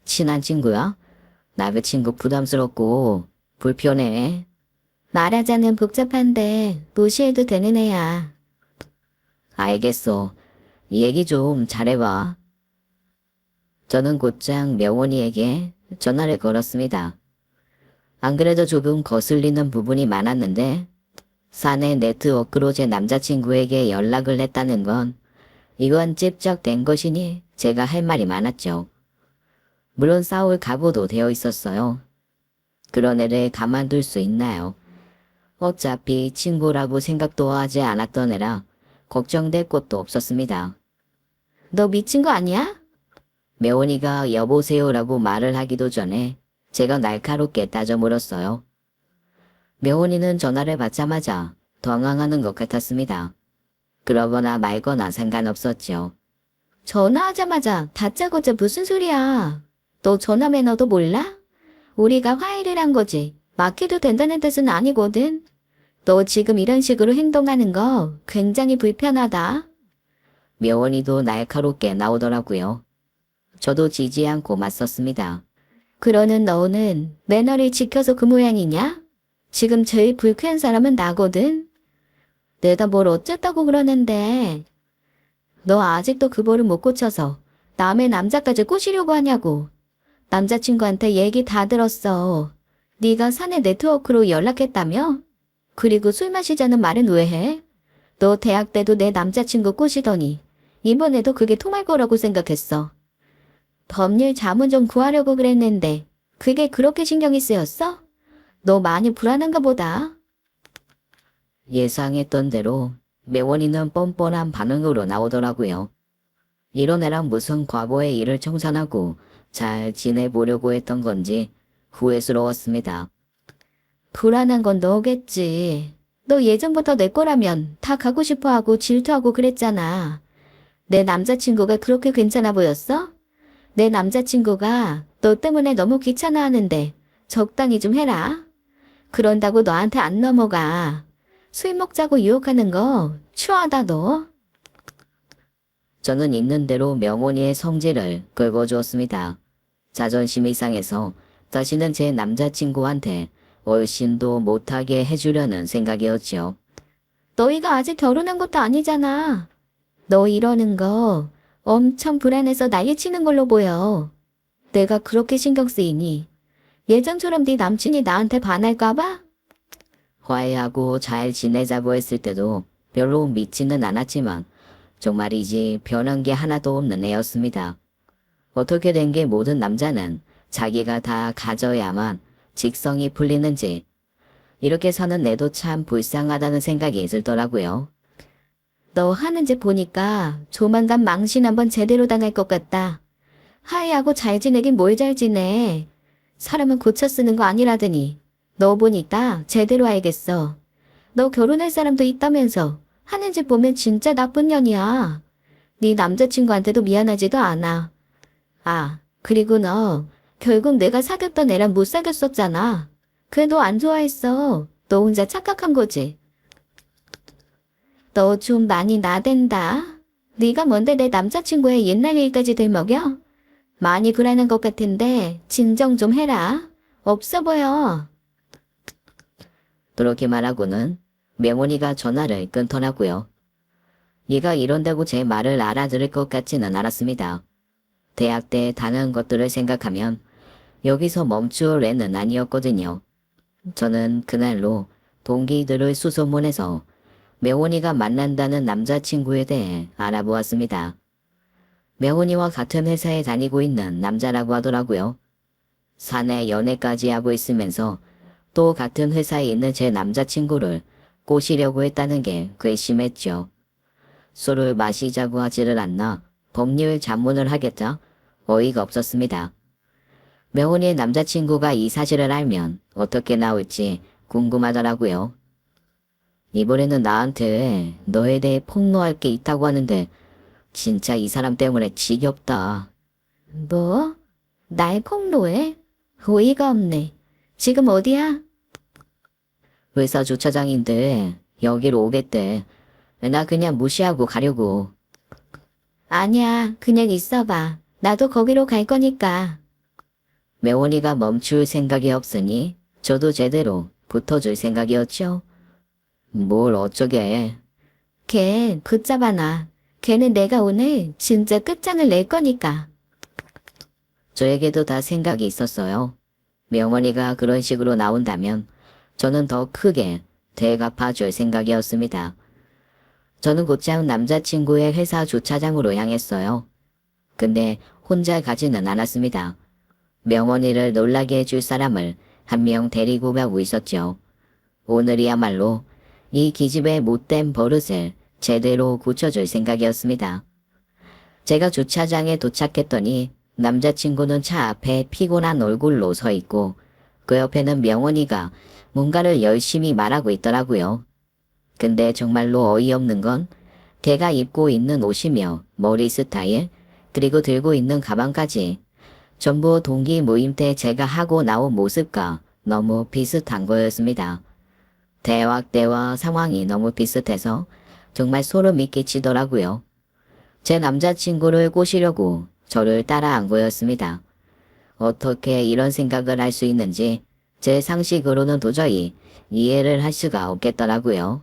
친한 친구야? 남의 친구 부담스럽고 불편해. 말하자면 복잡한데 무시해도 되는 애야. 알겠어. 얘기 좀 잘해봐. 저는 곧장 명훈이에게 전화를 걸었습니다. 안 그래도 조금 거슬리는 부분이 많았는데 사내 네트워크로 제 남자친구에게 연락을 했다는 건 이건 찝적된 것이니 제가 할 말이 많았죠. 물론 싸울 각오도 되어 있었어요. 그런 애를 가만둘 수 있나요? 어차피 친구라고 생각도 하지 않았던 애라 걱정될 것도 없었습니다. 너 미친 거 아니야? 명훈이가 여보세요라고 말을 하기도 전에 제가 날카롭게 따져 물었어요. 명훈이는 전화를 받자마자 당황하는 것 같았습니다. 그러거나 말거나 상관없었죠. 전화하자마자 다짜고짜 무슨 소리야. 너 전화 매너도 몰라? 우리가 화해를 한 거지. 막해도 된다는 뜻은 아니거든. 너 지금 이런 식으로 행동하는 거 굉장히 불편하다. 명훈이도 날카롭게 나오더라고요. 저도 지지 않고 맞섰습니다. 그러는 너는 매너를 지켜서 그 모양이냐? 지금 제일 불쾌한 사람은 나거든. 내가 뭘 어쨌다고 그러는데. 너 아직도 그 버릇 못 고쳐서 남의 남자까지 꼬시려고 하냐고. 남자친구한테 얘기 다 들었어. 네가 사내 네트워크로 연락했다며? 그리고 술 마시자는 말은 왜 해? 너 대학 때도 내 남자친구 꼬시더니 이번에도 그게 통할 거라고 생각했어. 법률 자문 좀 구하려고 그랬는데 그게 그렇게 신경이 쓰였어? 너 많이 불안한가 보다. 예상했던 대로 매원이는 뻔뻔한 반응으로 나오더라고요. 이런 애랑 무슨 과거의 일을 청산하고 잘 지내보려고 했던 건지 후회스러웠습니다. 불안한 건 너겠지. 너 예전부터 내 거라면 다 가고 싶어하고 질투하고 그랬잖아. 내 남자친구가 그렇게 괜찮아 보였어? 내 남자친구가 너 때문에 너무 귀찮아하는데 적당히 좀 해라. 그런다고 너한테 안 넘어가. 술 먹자고 유혹하는 거 추하다 너. 저는 있는 대로 명원이의 성질을 긁어주었습니다. 자존심이 상해서 다시는 제 남자친구한테 얼씬도 못하게 해주려는 생각이었지요. 너희가 아직 결혼한 것도 아니잖아. 너 이러는 거 엄청 불안해서 난리치는 걸로 보여. 내가 그렇게 신경 쓰이니 예전처럼 네 남친이 나한테 반할까봐? 화해하고 잘 지내자고 했을 때도 별로 믿지는 않았지만 정말이지 변한 게 하나도 없는 애였습니다. 어떻게 된 게 모든 남자는 자기가 다 가져야만 직성이 풀리는지 이렇게 사는 애도 참 불쌍하다는 생각이 들더라고요. 너 하는 짓 보니까 조만간 망신 한번 제대로 당할 것 같다. 하이하고 잘 지내긴 뭘 잘 지내. 사람은 고쳐 쓰는 거 아니라더니 너 보니까 제대로 알겠어. 너 결혼할 사람도 있다면서 하는 짓 보면 진짜 나쁜 년이야. 네 남자친구한테도 미안하지도 않아. 아, 그리고 너 결국 내가 사귀었던 애랑 못 사귀었었잖아. 그래 너 안 좋아했어. 너 혼자 착각한 거지. 너 좀 많이 나댄다. 네가 뭔데 내 남자친구의 옛날 일까지 들먹여? 많이 불안한 것 같은데 진정 좀 해라. 없어 보여. 그렇게 말하고는 명훈이가 전화를 끊더라고요. 얘가 이런다고 제 말을 알아들을 것 같지는 않았습니다. 대학 때 당한 것들을 생각하면 여기서 멈출 애는 아니었거든요. 저는 그날로 동기들을 수소문해서 명훈이가 만난다는 남자친구에 대해 알아보았습니다. 명훈이와 같은 회사에 다니고 있는 남자라고 하더라고요. 사내 연애까지 하고 있으면서 또 같은 회사에 있는 제 남자친구를 꼬시려고 했다는 게 괘씸했죠. 술을 마시자고 하지를 않나 법률 자문을 하겠다? 어이가 없었습니다. 명훈이의 남자친구가 이 사실을 알면 어떻게 나올지 궁금하더라고요. 이번에는 나한테 너에 대해 폭로할 게 있다고 하는데 진짜 이 사람 때문에 지겹다. 뭐? 날 폭로해? 어이가 없네. 지금 어디야? 회사 주차장인데 여기로 오겠대. 나 그냥 무시하고 가려고. 아니야, 그냥 있어봐. 나도 거기로 갈 거니까. 명원이가 멈출 생각이 없으니 저도 제대로 붙어줄 생각이었죠. 뭘 어쩌게. 걔 붙잡아 놔. 걔는 내가 오늘 진짜 끝장을 낼 거니까. 저에게도 다 생각이 있었어요. 명원이가 그런 식으로 나온다면 저는 더 크게 대갚아줄 생각이었습니다. 저는 곧장 남자친구의 회사 주차장으로 향했어요. 근데 혼자 가지는 않았습니다. 명원이를 놀라게 해줄 사람을 한 명 데리고 가고 있었죠. 오늘이야말로 이 기집의 못된 버릇을 제대로 고쳐줄 생각이었습니다. 제가 주차장에 도착했더니 남자친구는 차 앞에 피곤한 얼굴로 서 있고 그 옆에는 명원이가 뭔가를 열심히 말하고 있더라고요. 근데 정말로 어이없는 건 걔가 입고 있는 옷이며 머리 스타일 그리고 들고 있는 가방까지 전부 동기 모임 때 제가 하고 나온 모습과 너무 비슷한 거였습니다. 대화와 상황이 너무 비슷해서 정말 소름이 끼치더라고요. 제 남자친구를 꼬시려고 저를 따라한 거였습니다. 어떻게 이런 생각을 할 수 있는지 제 상식으로는 도저히 이해를 할 수가 없겠더라고요.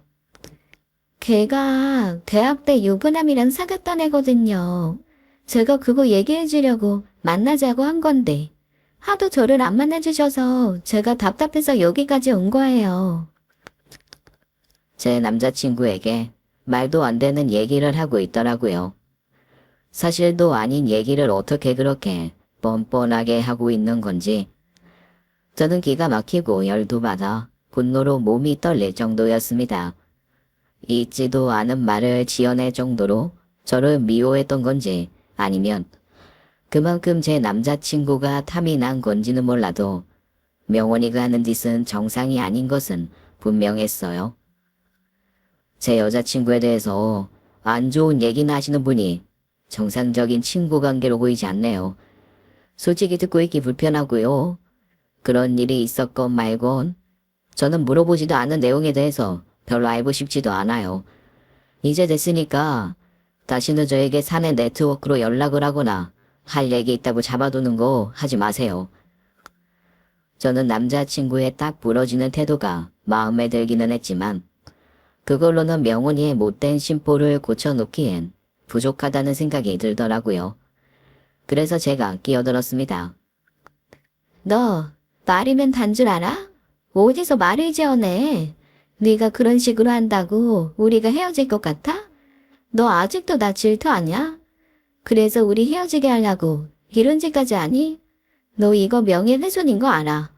걔가 대학 때 유부남이랑 사귀었던 애거든요. 제가 그거 얘기해 주려고 만나자고 한 건데 하도 저를 안 만나주셔서 제가 답답해서 여기까지 온 거예요. 제 남자친구에게 말도 안 되는 얘기를 하고 있더라고요. 사실도 아닌 얘기를 어떻게 그렇게 뻔뻔하게 하고 있는 건지 저는 기가 막히고 열도 받아 분노로 몸이 떨릴 정도였습니다. 있지도 않은 말을 지어낼 정도로 저를 미워했던 건지 아니면 그만큼 제 남자친구가 탐이 난 건지는 몰라도 명원이가 하는 짓은 정상이 아닌 것은 분명했어요. 제 여자친구에 대해서 안 좋은 얘기나 하시는 분이 정상적인 친구 관계로 보이지 않네요. 솔직히 듣고 있기 불편하고요. 그런 일이 있었건 말건 저는 물어보지도 않은 내용에 대해서 별로 알고 싶지도 않아요. 이제 됐으니까 다시는 저에게 사내 네트워크로 연락을 하거나 할 얘기 있다고 잡아두는 거 하지 마세요. 저는 남자친구의 딱 부러지는 태도가 마음에 들기는 했지만 그걸로는 명훈이의 못된 심보를 고쳐놓기엔 부족하다는 생각이 들더라고요. 그래서 제가 끼어들었습니다. 너 말이면 단 줄 알아? 어디서 말을 지어내? 네가 그런 식으로 한다고 우리가 헤어질 것 같아? 너 아직도 나 질투하냐? 그래서 우리 헤어지게 하려고 이런 짓까지 하니? 너 이거 명예훼손인 거 알아?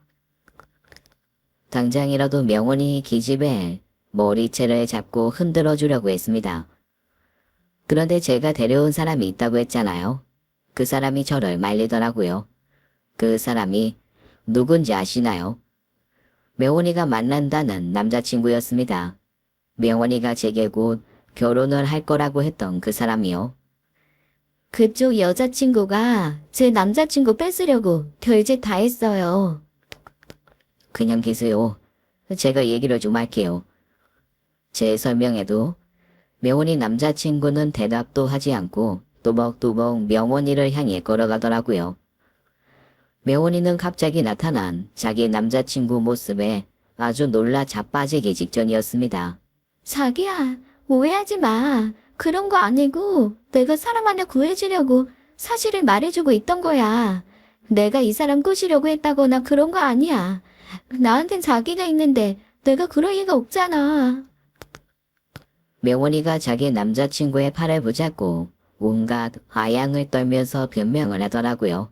당장이라도 명훈이 기집애 머리채를 잡고 흔들어 주려고 했습니다. 그런데 제가 데려온 사람이 있다고 했잖아요. 그 사람이 저를 말리더라고요. 그 사람이 누군지 아시나요? 명원이가 만난다는 남자친구였습니다. 명원이가 제게 곧 결혼을 할 거라고 했던 그 사람이요. 그쪽 여자친구가 제 남자친구 뺏으려고 별짓 다 했어요. 그냥 계세요. 제가 얘기를 좀 할게요. 제 설명에도 명원이 남자친구는 대답도 하지 않고 또박또박 명원이를 향해 걸어가더라고요. 명원이는 갑자기 나타난 자기 남자친구 모습에 아주 놀라 자빠지기 직전이었습니다. 자기야, 오해하지 마. 그런 거 아니고 내가 사람 하나 구해주려고 사실을 말해주고 있던 거야. 내가 이 사람 꼬시려고 했다거나 그런 거 아니야. 나한텐 자기가 있는데 내가 그럴 리가 없잖아. 명원이가 자기 남자친구의 팔을 붙잡고 온갖 아양을 떨면서 변명을 하더라고요.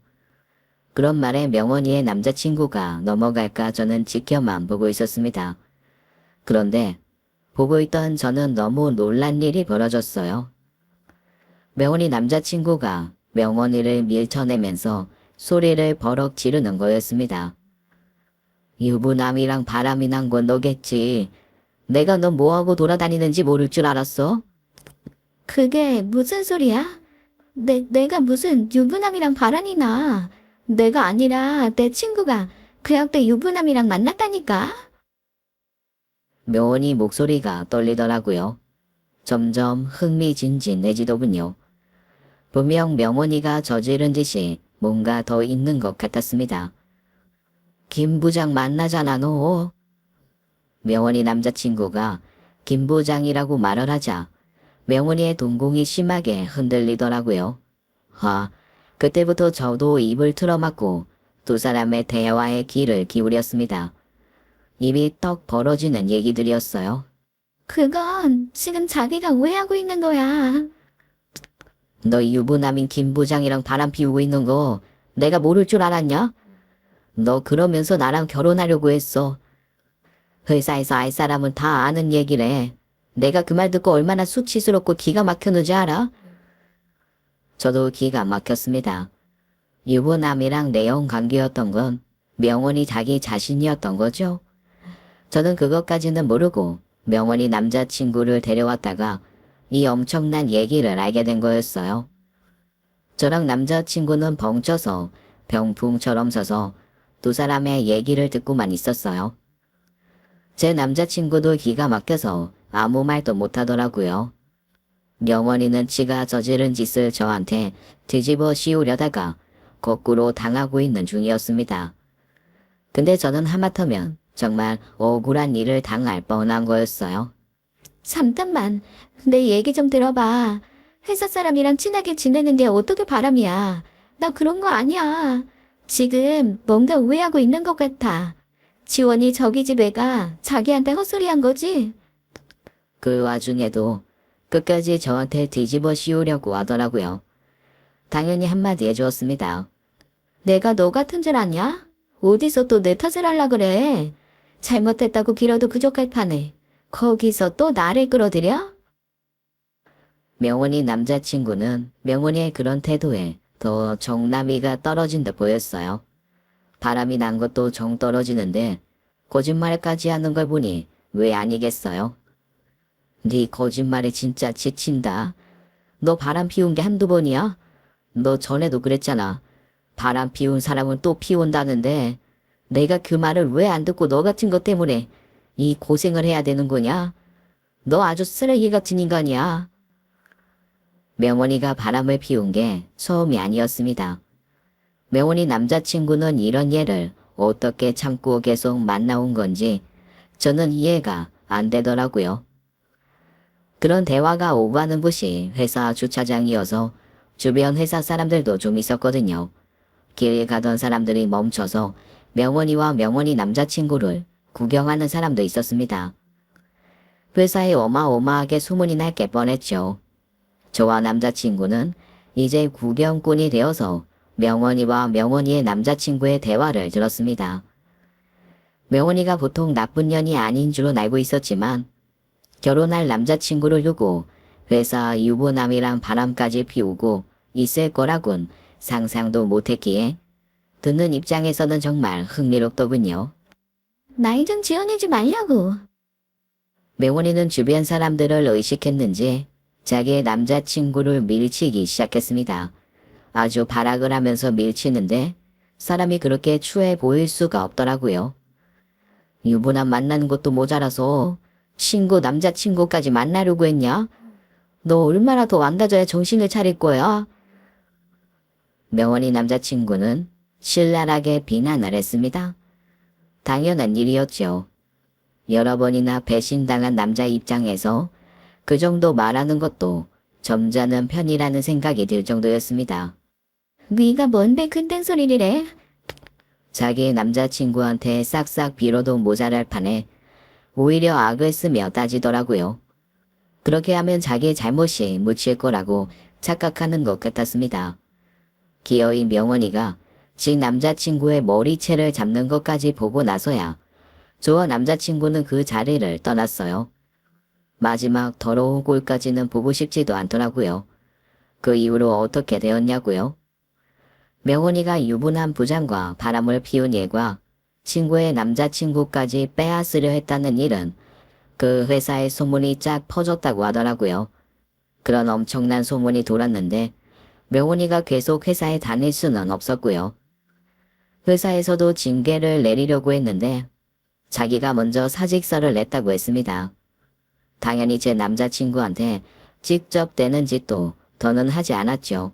그런 말에 명원이의 남자친구가 넘어갈까 저는 지켜만 보고 있었습니다. 그런데 보고 있던 저는 너무 놀란 일이 벌어졌어요. 명원이 남자친구가 명원이를 밀쳐내면서 소리를 버럭 지르는 거였습니다. 유부남이랑 바람이 난 건 너겠지. 내가 너 뭐하고 돌아다니는지 모를 줄 알았어? 그게 무슨 소리야? 내가 무슨 유부남이랑 바람이 나. 내가 아니라 내 친구가 그냥 때 유부남이랑 만났다니까? 명원이 목소리가 떨리더라고요. 점점 흥미진진해지더군요. 분명 명원이가 저지른 짓이 뭔가 더 있는 것 같았습니다. 김 부장 만나잖아 너. 명원이 남자친구가 김 부장이라고 말을 하자 명원이의 동공이 심하게 흔들리더라고요. 그때부터 저도 입을 틀어막고 두 사람의 대화에 귀를 기울였습니다. 입이 떡 벌어지는 얘기들이었어요. 그건 지금 자기가 오해하고 있는 거야. 너 유부남인 김 부장이랑 바람 피우고 있는 거 내가 모를 줄 알았냐? 너 그러면서 나랑 결혼하려고 했어. 회사에서 알 사람은 다 아는 얘기래. 내가 그 말 듣고 얼마나 수치스럽고 기가 막혔는지 알아? 저도 기가 막혔습니다. 유부남이랑 내연 관계였던 건 명원이 자기 자신이었던 거죠. 저는 그것까지는 모르고 명원이 남자친구를 데려왔다가 이 엄청난 얘기를 알게 된 거였어요. 저랑 남자친구는 벙쪄서 병풍처럼 서서 두 사람의 얘기를 듣고만 있었어요. 제 남자친구도 기가 막혀서 아무 말도 못하더라고요. 명원이는 지가 저지른 짓을 저한테 뒤집어 씌우려다가 거꾸로 당하고 있는 중이었습니다. 근데 저는 하마터면 정말 억울한 일을 당할 뻔한 거였어요. 잠깐만, 내 얘기 좀 들어봐. 회사 사람이랑 친하게 지내는데 어떻게 바람이야. 나 그런 거 아니야. 지금 뭔가 오해하고 있는 것 같아. 지원이 저기 집 애가 자기한테 헛소리한 거지? 그 와중에도 끝까지 저한테 뒤집어 씌우려고 하더라고요. 당연히 한마디 해주었습니다. 내가 너 같은 줄 아냐? 어디서 또 내 탓을 하려 그래? 잘못했다고 길어도 부족할 판에 거기서 또 나를 끌어들여? 명원이 남자친구는 명원이의 그런 태도에 더 정남이가 떨어진 듯 보였어요. 바람이 난 것도 정 떨어지는데 거짓말까지 하는 걸 보니 왜 아니겠어요? 네 거짓말에 진짜 지친다. 너 바람 피운 게 한두 번이야? 너 전에도 그랬잖아. 바람 피운 사람은 또 피운다는데 내가 그 말을 왜 안 듣고 너 같은 것 때문에 이 고생을 해야 되는 거냐? 너 아주 쓰레기 같은 인간이야. 명원이가 바람을 피운 게 처음이 아니었습니다. 명원이 남자친구는 이런 얘를 어떻게 참고 계속 만나온 건지 저는 이해가 안 되더라고요. 그런 대화가 오가는 곳이 회사 주차장이어서 주변 회사 사람들도 좀 있었거든요. 길 가던 사람들이 멈춰서 명원이와 명원이 남자친구를 구경하는 사람도 있었습니다. 회사에 어마어마하게 소문이 날 게 뻔했죠. 저와 남자친구는 이제 구경꾼이 되어서 명원이와 명원이의 남자친구의 대화를 들었습니다. 명원이가 보통 나쁜 년이 아닌 줄은 알고 있었지만 결혼할 남자친구를 두고 회사 유부남이랑 바람까지 피우고 있을 거라곤 상상도 못했기에 듣는 입장에서는 정말 흥미롭더군요. 나이 좀 지어내지 말라고. 명원이는 주변 사람들을 의식했는지 자기의 남자친구를 밀치기 시작했습니다. 아주 발악을 하면서 밀치는데 사람이 그렇게 추해 보일 수가 없더라고요. 유부남 만나는 것도 모자라서 친구 남자친구까지 만나려고 했냐? 너 얼마나 더 망가져야 정신을 차릴 거야? 명원이 남자친구는 신랄하게 비난을 했습니다. 당연한 일이었죠. 여러 번이나 배신당한 남자 입장에서 그 정도 말하는 것도 점잖은 편이라는 생각이 들 정도였습니다. 네가 뭔데 근된 소리를 해? 자기 남자친구한테 싹싹 빌어도 모자랄 판에 오히려 악을 쓰며 따지더라고요. 그렇게 하면 자기의 잘못이 묻힐 거라고 착각하는 것 같았습니다. 기어이 명원이가 지 남자친구의 머리채를 잡는 것까지 보고 나서야 저와 남자친구는 그 자리를 떠났어요. 마지막 더러운 꼴까지는 보고 싶지도 않더라고요. 그 이후로 어떻게 되었냐고요? 명원이가 유부남 부장과 바람을 피운 일과 친구의 남자친구까지 빼앗으려 했다는 일은 그 회사에 소문이 쫙 퍼졌다고 하더라고요. 그런 엄청난 소문이 돌았는데 명원이가 계속 회사에 다닐 수는 없었고요. 회사에서도 징계를 내리려고 했는데 자기가 먼저 사직서를 냈다고 했습니다. 당연히 제 남자친구한테 직접 대는 짓도 더는 하지 않았죠.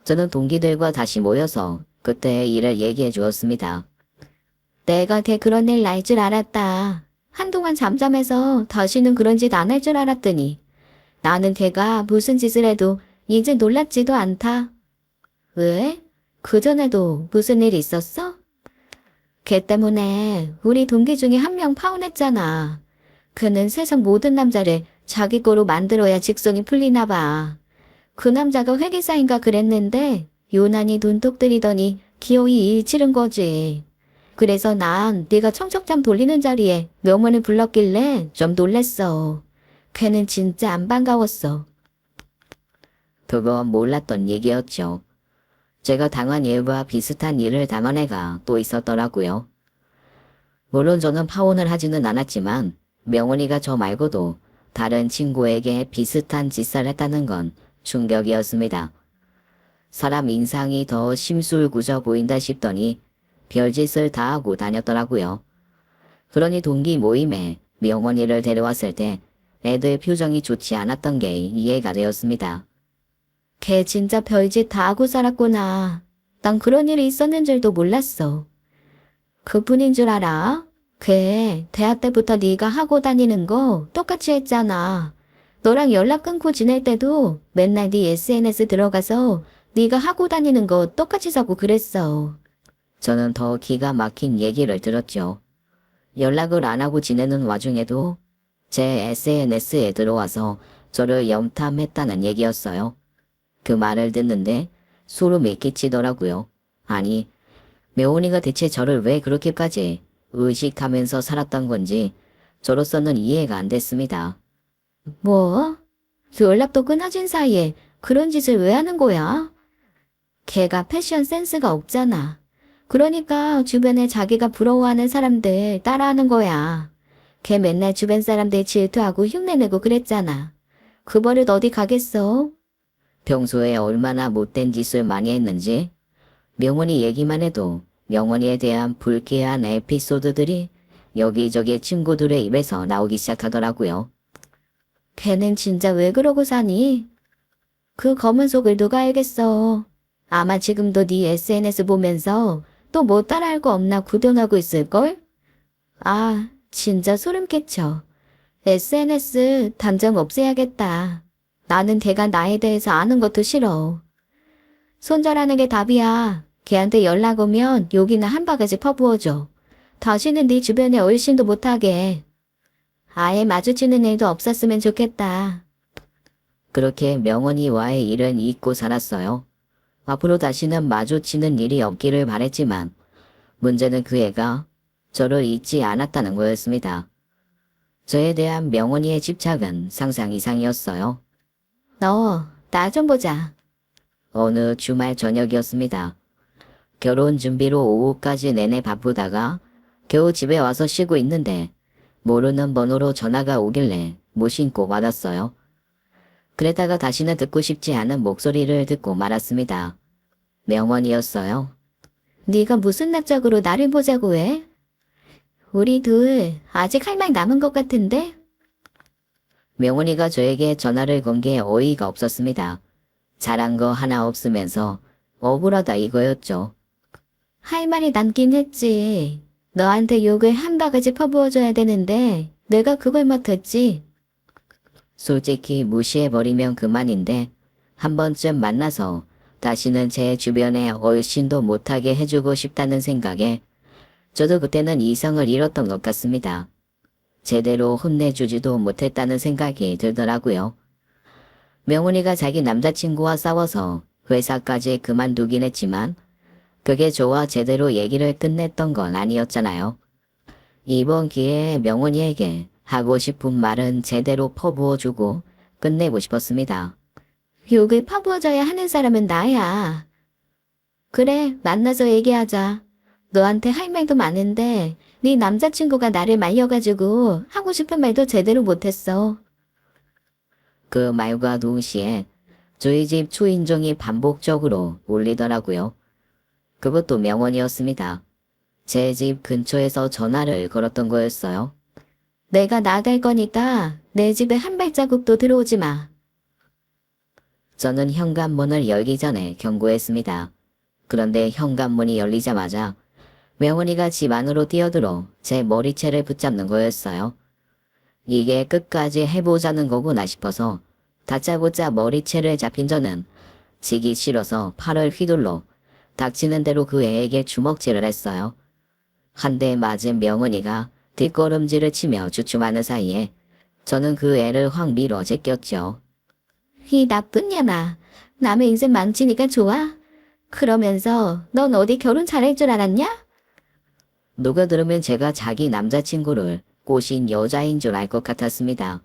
저는 동기들과 다시 모여서 그때의 일을 얘기해 주었습니다. 내가 걔 그런 일 날 줄 알았다. 한동안 잠잠해서 다시는 그런 짓 안 할 줄 알았더니 나는 걔가 무슨 짓을 해도 이제 놀랍지도 않다. 왜? 그전에도 무슨 일 있었어? 걔 때문에 우리 동기 중에 한 명 파혼했잖아. 그는 세상 모든 남자를 자기 거로 만들어야 직성이 풀리나 봐. 그 남자가 회계사인가 그랬는데 요난히 눈독 들이더니 기어이 일 치른 거지. 그래서 난 네가 청첩장 돌리는 자리에 명언을 불렀길래 좀 놀랬어. 걔는 진짜 안 반가웠어. 그건 몰랐던 얘기였죠. 제가 당한 일과 비슷한 일을 당한 애가 또 있었더라고요. 물론 저는 파혼을 하지는 않았지만 명원이가 저 말고도 다른 친구에게 비슷한 짓을 했다는 건 충격이었습니다. 사람 인상이 더 심술궂어 보인다 싶더니 별짓을 다 하고 다녔더라고요. 그러니 동기 모임에 명원이를 데려왔을 때 애들 표정이 좋지 않았던 게 이해가 되었습니다. 걔 진짜 별짓 다 하고 살았구나. 난 그런 일이 있었는 줄도 몰랐어. 그뿐인 줄 알아? 걔 대학 때부터 네가 하고 다니는 거 똑같이 했잖아. 너랑 연락 끊고 지낼 때도 맨날 네 SNS 들어가서 네가 하고 다니는 거 똑같이 사고 그랬어. 저는 더 기가 막힌 얘기를 들었죠. 연락을 안 하고 지내는 와중에도 제 SNS에 들어와서 저를 염탐했다는 얘기였어요. 그 말을 듣는데 소름이 끼치더라고요. 아니, 명훈이가 대체 저를 왜 그렇게까지 의식하면서 살았던 건지 저로서는 이해가 안 됐습니다. 뭐? 그 연락도 끊어진 사이에 그런 짓을 왜 하는 거야? 걔가 패션 센스가 없잖아. 그러니까 주변에 자기가 부러워하는 사람들 따라하는 거야. 걔 맨날 주변 사람들 질투하고 흉내내고 그랬잖아. 그 버릇 어디 가겠어? 평소에 얼마나 못된 짓을 많이 했는지 명원이 얘기만 해도 명원이에 대한 불쾌한 에피소드들이 여기저기 친구들의 입에서 나오기 시작하더라고요. 걔는 진짜 왜 그러고 사니? 그 검은 속을 누가 알겠어. 아마 지금도 네 SNS 보면서 또 뭐 따라할 거 없나 구경하고 있을걸? 아, 진짜 소름 끼쳐. SNS 당장 없애야겠다. 나는 걔가 나에 대해서 아는 것도 싫어. 손절하는 게 답이야. 걔한테 연락 오면 욕이나 한 바가지 퍼부어줘. 다시는 네 주변에 얼씬도 못하게. 아예 마주치는 일도 없었으면 좋겠다. 그렇게 명원이와의 일은 잊고 살았어요. 앞으로 다시는 마주치는 일이 없기를 바랬지만 문제는 그 애가 저를 잊지 않았다는 거였습니다. 저에 대한 명원이의 집착은 상상 이상이었어요. 너, 나 좀 보자. 어느 주말 저녁이었습니다. 결혼 준비로 오후까지 내내 바쁘다가 겨우 집에 와서 쉬고 있는데 모르는 번호로 전화가 오길래 무심코 받았어요. 그러다가 다시는 듣고 싶지 않은 목소리를 듣고 말았습니다. 명원이었어요. 네가 무슨 낯짝으로 나를 보자고 해? 우리 둘 아직 할 말 남은 것 같은데? 명원이가 저에게 전화를 건 게 어이가 없었습니다. 잘한 거 하나 없으면서 억울하다 이거였죠. 할 말이 남긴 했지. 너한테 욕을 한 바가지 퍼부어줘야 되는데 내가 그걸 못했지. 솔직히 무시해버리면 그만인데 한 번쯤 만나서 다시는 제 주변에 얼씬도 못하게 해주고 싶다는 생각에 저도 그때는 이성을 잃었던 것 같습니다. 제대로 혼내주지도 못했다는 생각이 들더라고요. 명훈이가 자기 남자친구와 싸워서 회사까지 그만두긴 했지만 그게 저와 제대로 얘기를 끝냈던 건 아니었잖아요. 이번 기회에 명훈이에게 하고 싶은 말은 제대로 퍼부어주고 끝내고 싶었습니다. 욕을 퍼부어줘야 하는 사람은 나야. 그래, 만나서 얘기하자. 너한테 할 말도 많은데 네 남자친구가 나를 말려가지고 하고 싶은 말도 제대로 못했어. 그 말과 동시에 저희 집 초인종이 반복적으로 울리더라고요. 그것도 명언이었습니다. 제 집 근처에서 전화를 걸었던 거였어요. 내가 나갈 거니까 내 집에 한 발자국도 들어오지 마. 저는 현관문을 열기 전에 경고했습니다. 그런데 현관문이 열리자마자 명훈이가 집 안으로 뛰어들어 제 머리채를 붙잡는 거였어요. 이게 끝까지 해보자는 거구나 싶어서 다짜고짜 머리채를 잡힌 저는 지기 싫어서 팔을 휘둘러 닥치는 대로 그 애에게 주먹질을 했어요. 한 대 맞은 명훈이가 뒷걸음질을 치며 주춤하는 사이에 저는 그 애를 확 밀어 제꼈죠. 이 나쁜 년아, 남의 인생 망치니까 좋아? 그러면서 넌 어디 결혼 잘할 줄 알았냐? 누가 들으면 제가 자기 남자친구를 꼬신 여자인 줄 알 것 같았습니다.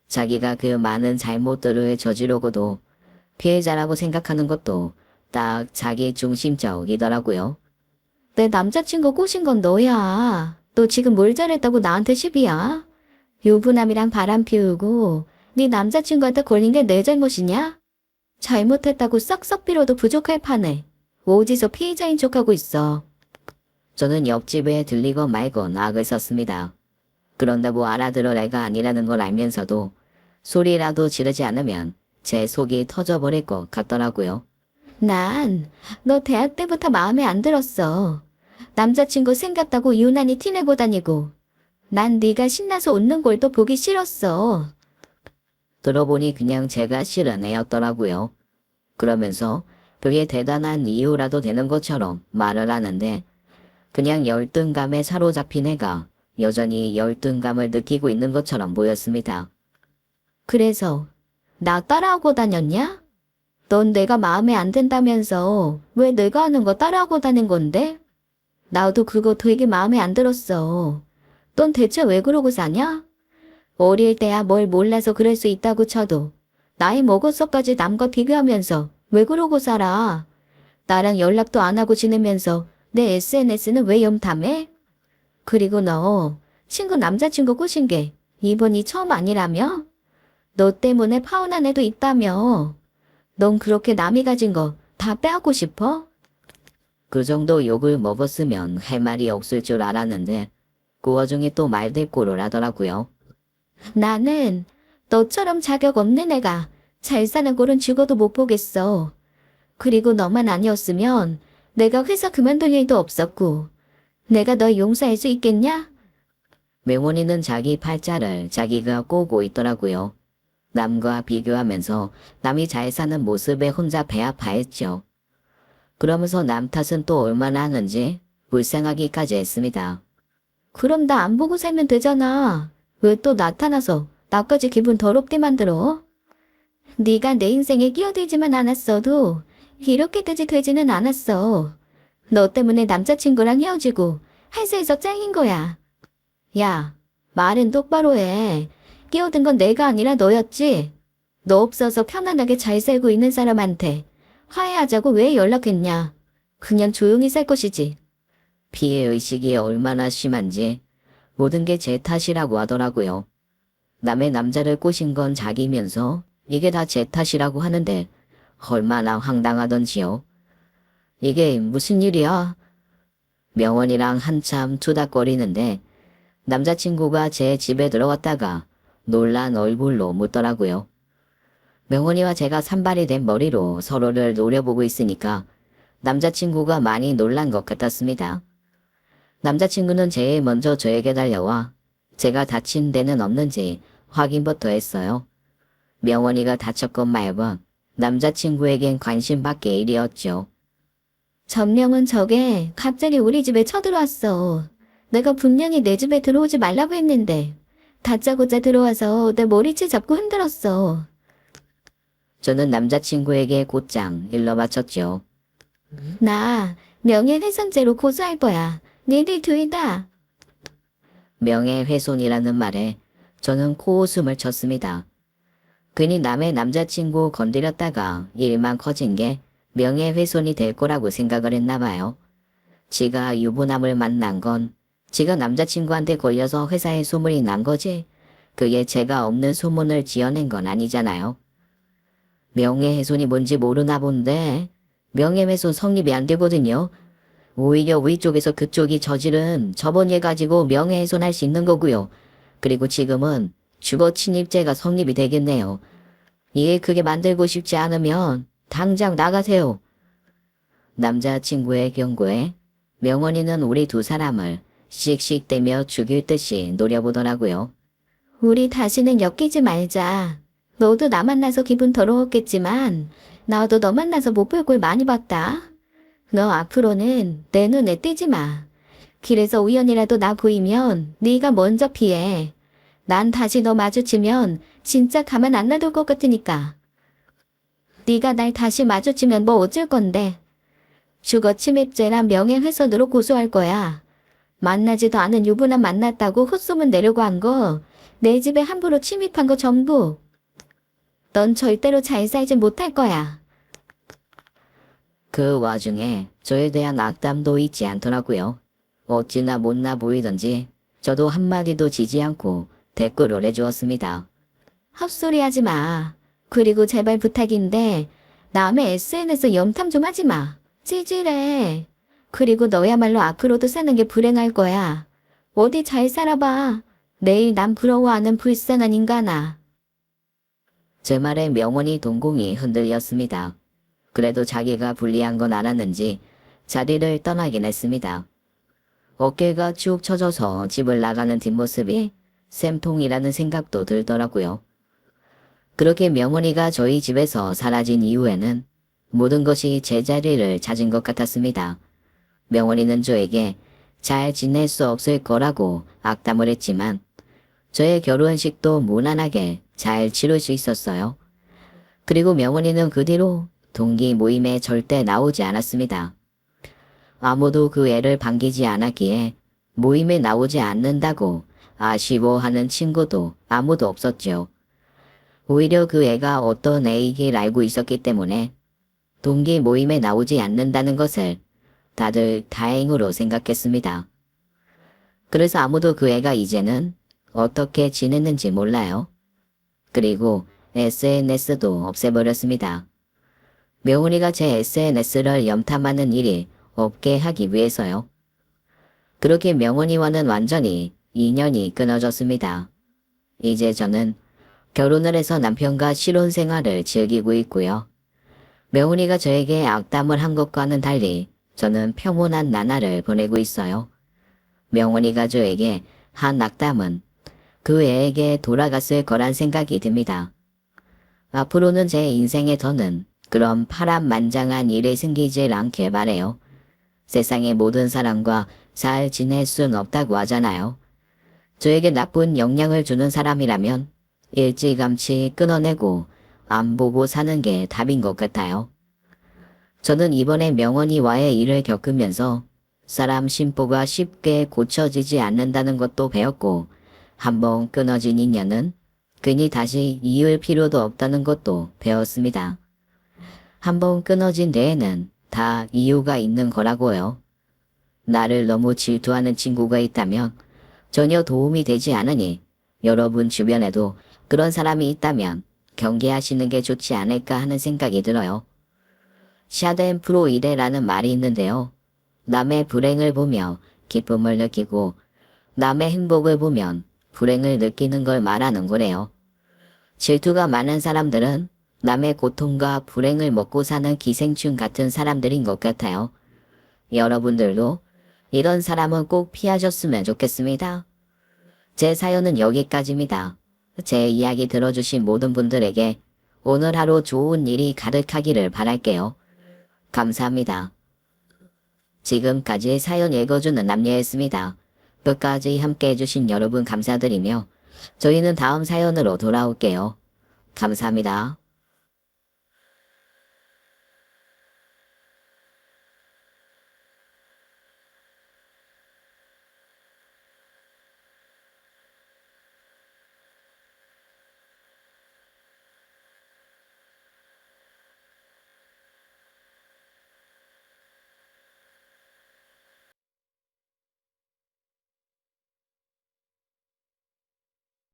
자기가 그 많은 잘못들을 저지르고도 피해자라고 생각하는 것도 딱 자기 중심적이더라고요. 내 남자친구 꼬신 건 너야. 너 지금 뭘 잘했다고 나한테 시비야? 유부남이랑 바람 피우고 네 남자친구한테 걸린 게 내 잘못이냐? 잘못했다고 싹싹 빌어도 부족할 판에 어디서 피해자인 척하고 있어. 저는 옆집에 들리건 말건 악을 썼습니다. 그런다고 알아들을 애가 아니라는 걸 알면서도 소리라도 지르지 않으면 제 속이 터져버릴 것 같더라고요. 난 너 대학 때부터 마음에 안 들었어. 남자친구 생겼다고 유난히 티내고 다니고. 난 네가 신나서 웃는 꼴도 보기 싫었어. 들어보니 그냥 제가 싫은 애였더라고요. 그러면서 그게 대단한 이유라도 되는 것처럼 말을 하는데 그냥 열등감에 사로잡힌 애가 여전히 열등감을 느끼고 있는 것처럼 보였습니다. 그래서 나 따라하고 다녔냐? 넌 내가 마음에 안 든다면서 왜 내가 하는 거 따라하고 다닌 건데? 나도 그거 되게 마음에 안 들었어. 넌 대체 왜 그러고 사냐? 어릴 때야 뭘 몰라서 그럴 수 있다고 쳐도 나이 먹어서까지 남과 비교하면서 왜 그러고 살아? 나랑 연락도 안 하고 지내면서 내 SNS는 왜 염탐해? 그리고 너 친구 남자친구 꼬신 게 이번이 처음 아니라며? 너 때문에 파혼한 애도 있다며? 넌 그렇게 남이 가진 거 다 빼앗고 싶어? 그 정도 욕을 먹었으면 할 말이 없을 줄 알았는데 그 와중에 또 말대꾸를 하더라고요. 나는 너처럼 자격 없는 애가 잘 사는 꼴은 죽어도 못 보겠어. 그리고 너만 아니었으면 내가 회사 그만둘 일도 없었고 내가 널 용서할 수 있겠냐? 명원이는 자기 팔자를 자기가 꼬고 있더라고요. 남과 비교하면서 남이 잘 사는 모습에 혼자 배 아파했죠. 그러면서 남 탓은 또 얼마나 하는지 불쌍하기까지 했습니다. 그럼 나 안 보고 살면 되잖아. 왜 또 나타나서 나까지 기분 더럽게 만들어? 네가 내 인생에 끼어들지만 않았어도 이렇게까지 되지는 않았어. 너 때문에 남자친구랑 헤어지고 회사에서 짱인 거야. 야, 말은 똑바로 해. 끼어든 건 내가 아니라 너였지. 너 없어서 편안하게 잘 살고 있는 사람한테 화해하자고 왜 연락했냐. 그냥 조용히 살 것이지. 피해의식이 얼마나 심한지 모든 게 제 탓이라고 하더라고요. 남의 남자를 꼬신 건 자기면서 이게 다 제 탓이라고 하는데 얼마나 황당하던지요. 이게 무슨 일이야? 명원이랑 한참 투닥거리는데 남자친구가 제 집에 들어왔다가 놀란 얼굴로 묻더라고요. 명원이와 제가 산발이 된 머리로 서로를 노려보고 있으니까 남자친구가 많이 놀란 것 같았습니다. 남자친구는 제일 먼저 저에게 달려와 제가 다친 데는 없는지 확인부터 했어요. 명원이가 다쳤건 말건 남자친구에겐 관심 밖의 일이었죠. 전명은 저게 갑자기 우리 집에 쳐들어왔어. 내가 분명히 내 집에 들어오지 말라고 했는데 다짜고짜 들어와서 내 머리채 잡고 흔들었어. 저는 남자친구에게 곧장 일러바쳤죠. 나 명예훼손죄로 고소할 거야. 니들 둘 다. 명예훼손이라는 말에 저는 코웃음을 쳤습니다. 괜히 남의 남자친구 건드렸다가 일만 커진 게 명예훼손이 될 거라고 생각을 했나 봐요. 지가 유부남을 만난 건 지가 남자친구한테 걸려서 회사에 소문이 난 거지. 그게 제가 없는 소문을 지어낸 건 아니잖아요. 명예훼손이 뭔지 모르나 본데 명예훼손 성립이 안 되거든요. 오히려 위쪽에서 그쪽이 저지른 저번에 가지고 명예훼손할 수 있는 거고요. 그리고 지금은 주거 침입죄가 성립이 되겠네요. 이해 크게 만들고 싶지 않으면 당장 나가세요. 남자친구의 경고에 명원이는 우리 두 사람을 씩씩대며 죽일 듯이 노려보더라고요. 우리 다시는 엮이지 말자. 너도 나 만나서 기분 더러웠겠지만 나도 너 만나서 못 볼 꼴 많이 봤다. 너 앞으로는 내 눈에 띄지 마. 길에서 우연이라도 나 보이면 네가 먼저 피해. 난 다시 너 마주치면 진짜 가만 안 놔둘 것 같으니까. 네가 날 다시 마주치면 뭐 어쩔 건데. 주거 침입죄랑 명예훼손으로 고소할 거야. 만나지도 않은 유부남 만났다고 헛소문 내려고 한 거, 내 집에 함부로 침입한 거 전부. 넌 절대로 잘 살지 못할 거야. 그 와중에 저에 대한 악담도 잊지 않더라고요. 어찌나 못나 보이던지 저도 한마디도 지지 않고 댓글을 해주었습니다. 헛소리 하지 마. 그리고 제발 부탁인데 남의 SNS 염탐 좀 하지 마. 찌질해. 그리고 너야말로 앞으로도 사는 게 불행할 거야. 어디 잘 살아봐. 내일 남 부러워하는 불쌍한 인간아. 제 말에 명원이 동공이 흔들렸습니다. 그래도 자기가 불리한 건 알았는지 자리를 떠나긴 했습니다. 어깨가 쭉 처져서 집을 나가는 뒷모습이 쌤통이라는 생각도 들더라고요. 그렇게 명원이가 저희 집에서 사라진 이후에는 모든 것이 제자리를 찾은 것 같았습니다. 명원이는 저에게 잘 지낼 수 없을 거라고 악담을 했지만 저의 결혼식도 무난하게 잘 치를 수 있었어요. 그리고 명원이는 그 뒤로 동기 모임에 절대 나오지 않았습니다. 아무도 그 애를 반기지 않았기에 모임에 나오지 않는다고 아쉬워하는 친구도 아무도 없었죠. 오히려 그 애가 어떤 애이길 알고 있었기 때문에 동기 모임에 나오지 않는다는 것을 다들 다행으로 생각했습니다. 그래서 아무도 그 애가 이제는 어떻게 지냈는지 몰라요. 그리고 SNS도 없애버렸습니다. 명훈이가 제 SNS를 염탐하는 일이 없게 하기 위해서요. 그렇게 명훈이와는 완전히 인연이 끊어졌습니다. 이제 저는 결혼을 해서 남편과 실혼생활을 즐기고 있고요. 명훈이가 저에게 악담을 한 것과는 달리 저는 평온한 나날을 보내고 있어요. 명훈이가 저에게 한 악담은 그 애에게 돌아갔을 거란 생각이 듭니다. 앞으로는 제 인생에 더는 그런 파란만장한 일이 생기질 않길 바래요. 세상의 모든 사람과 잘 지낼 순 없다고 하잖아요. 저에게 나쁜 영향을 주는 사람이라면 일찌감치 끊어내고 안 보고 사는 게 답인 것 같아요. 저는 이번에 명원이와의 일을 겪으면서 사람 심보가 쉽게 고쳐지지 않는다는 것도 배웠고 한번 끊어진 인연은 괜히 다시 이을 필요도 없다는 것도 배웠습니다. 한번 끊어진 데에는 다 이유가 있는 거라고요. 나를 너무 질투하는 친구가 있다면 전혀 도움이 되지 않으니 여러분 주변에도 그런 사람이 있다면 경계하시는 게 좋지 않을까 하는 생각이 들어요. 샤덴 프로 이레라는 말이 있는데요. 남의 불행을 보며 기쁨을 느끼고 남의 행복을 보면 불행을 느끼는 걸 말하는 거래요. 질투가 많은 사람들은 남의 고통과 불행을 먹고 사는 기생충 같은 사람들인 것 같아요. 여러분들도 이런 사람은 꼭 피하셨으면 좋겠습니다. 제 사연은 여기까지입니다. 제 이야기 들어주신 모든 분들에게 오늘 하루 좋은 일이 가득하기를 바랄게요. 감사합니다. 지금까지 사연 읽어주는 남녀였습니다. 끝까지 함께 해주신 여러분 감사드리며 저희는 다음 사연으로 돌아올게요. 감사합니다.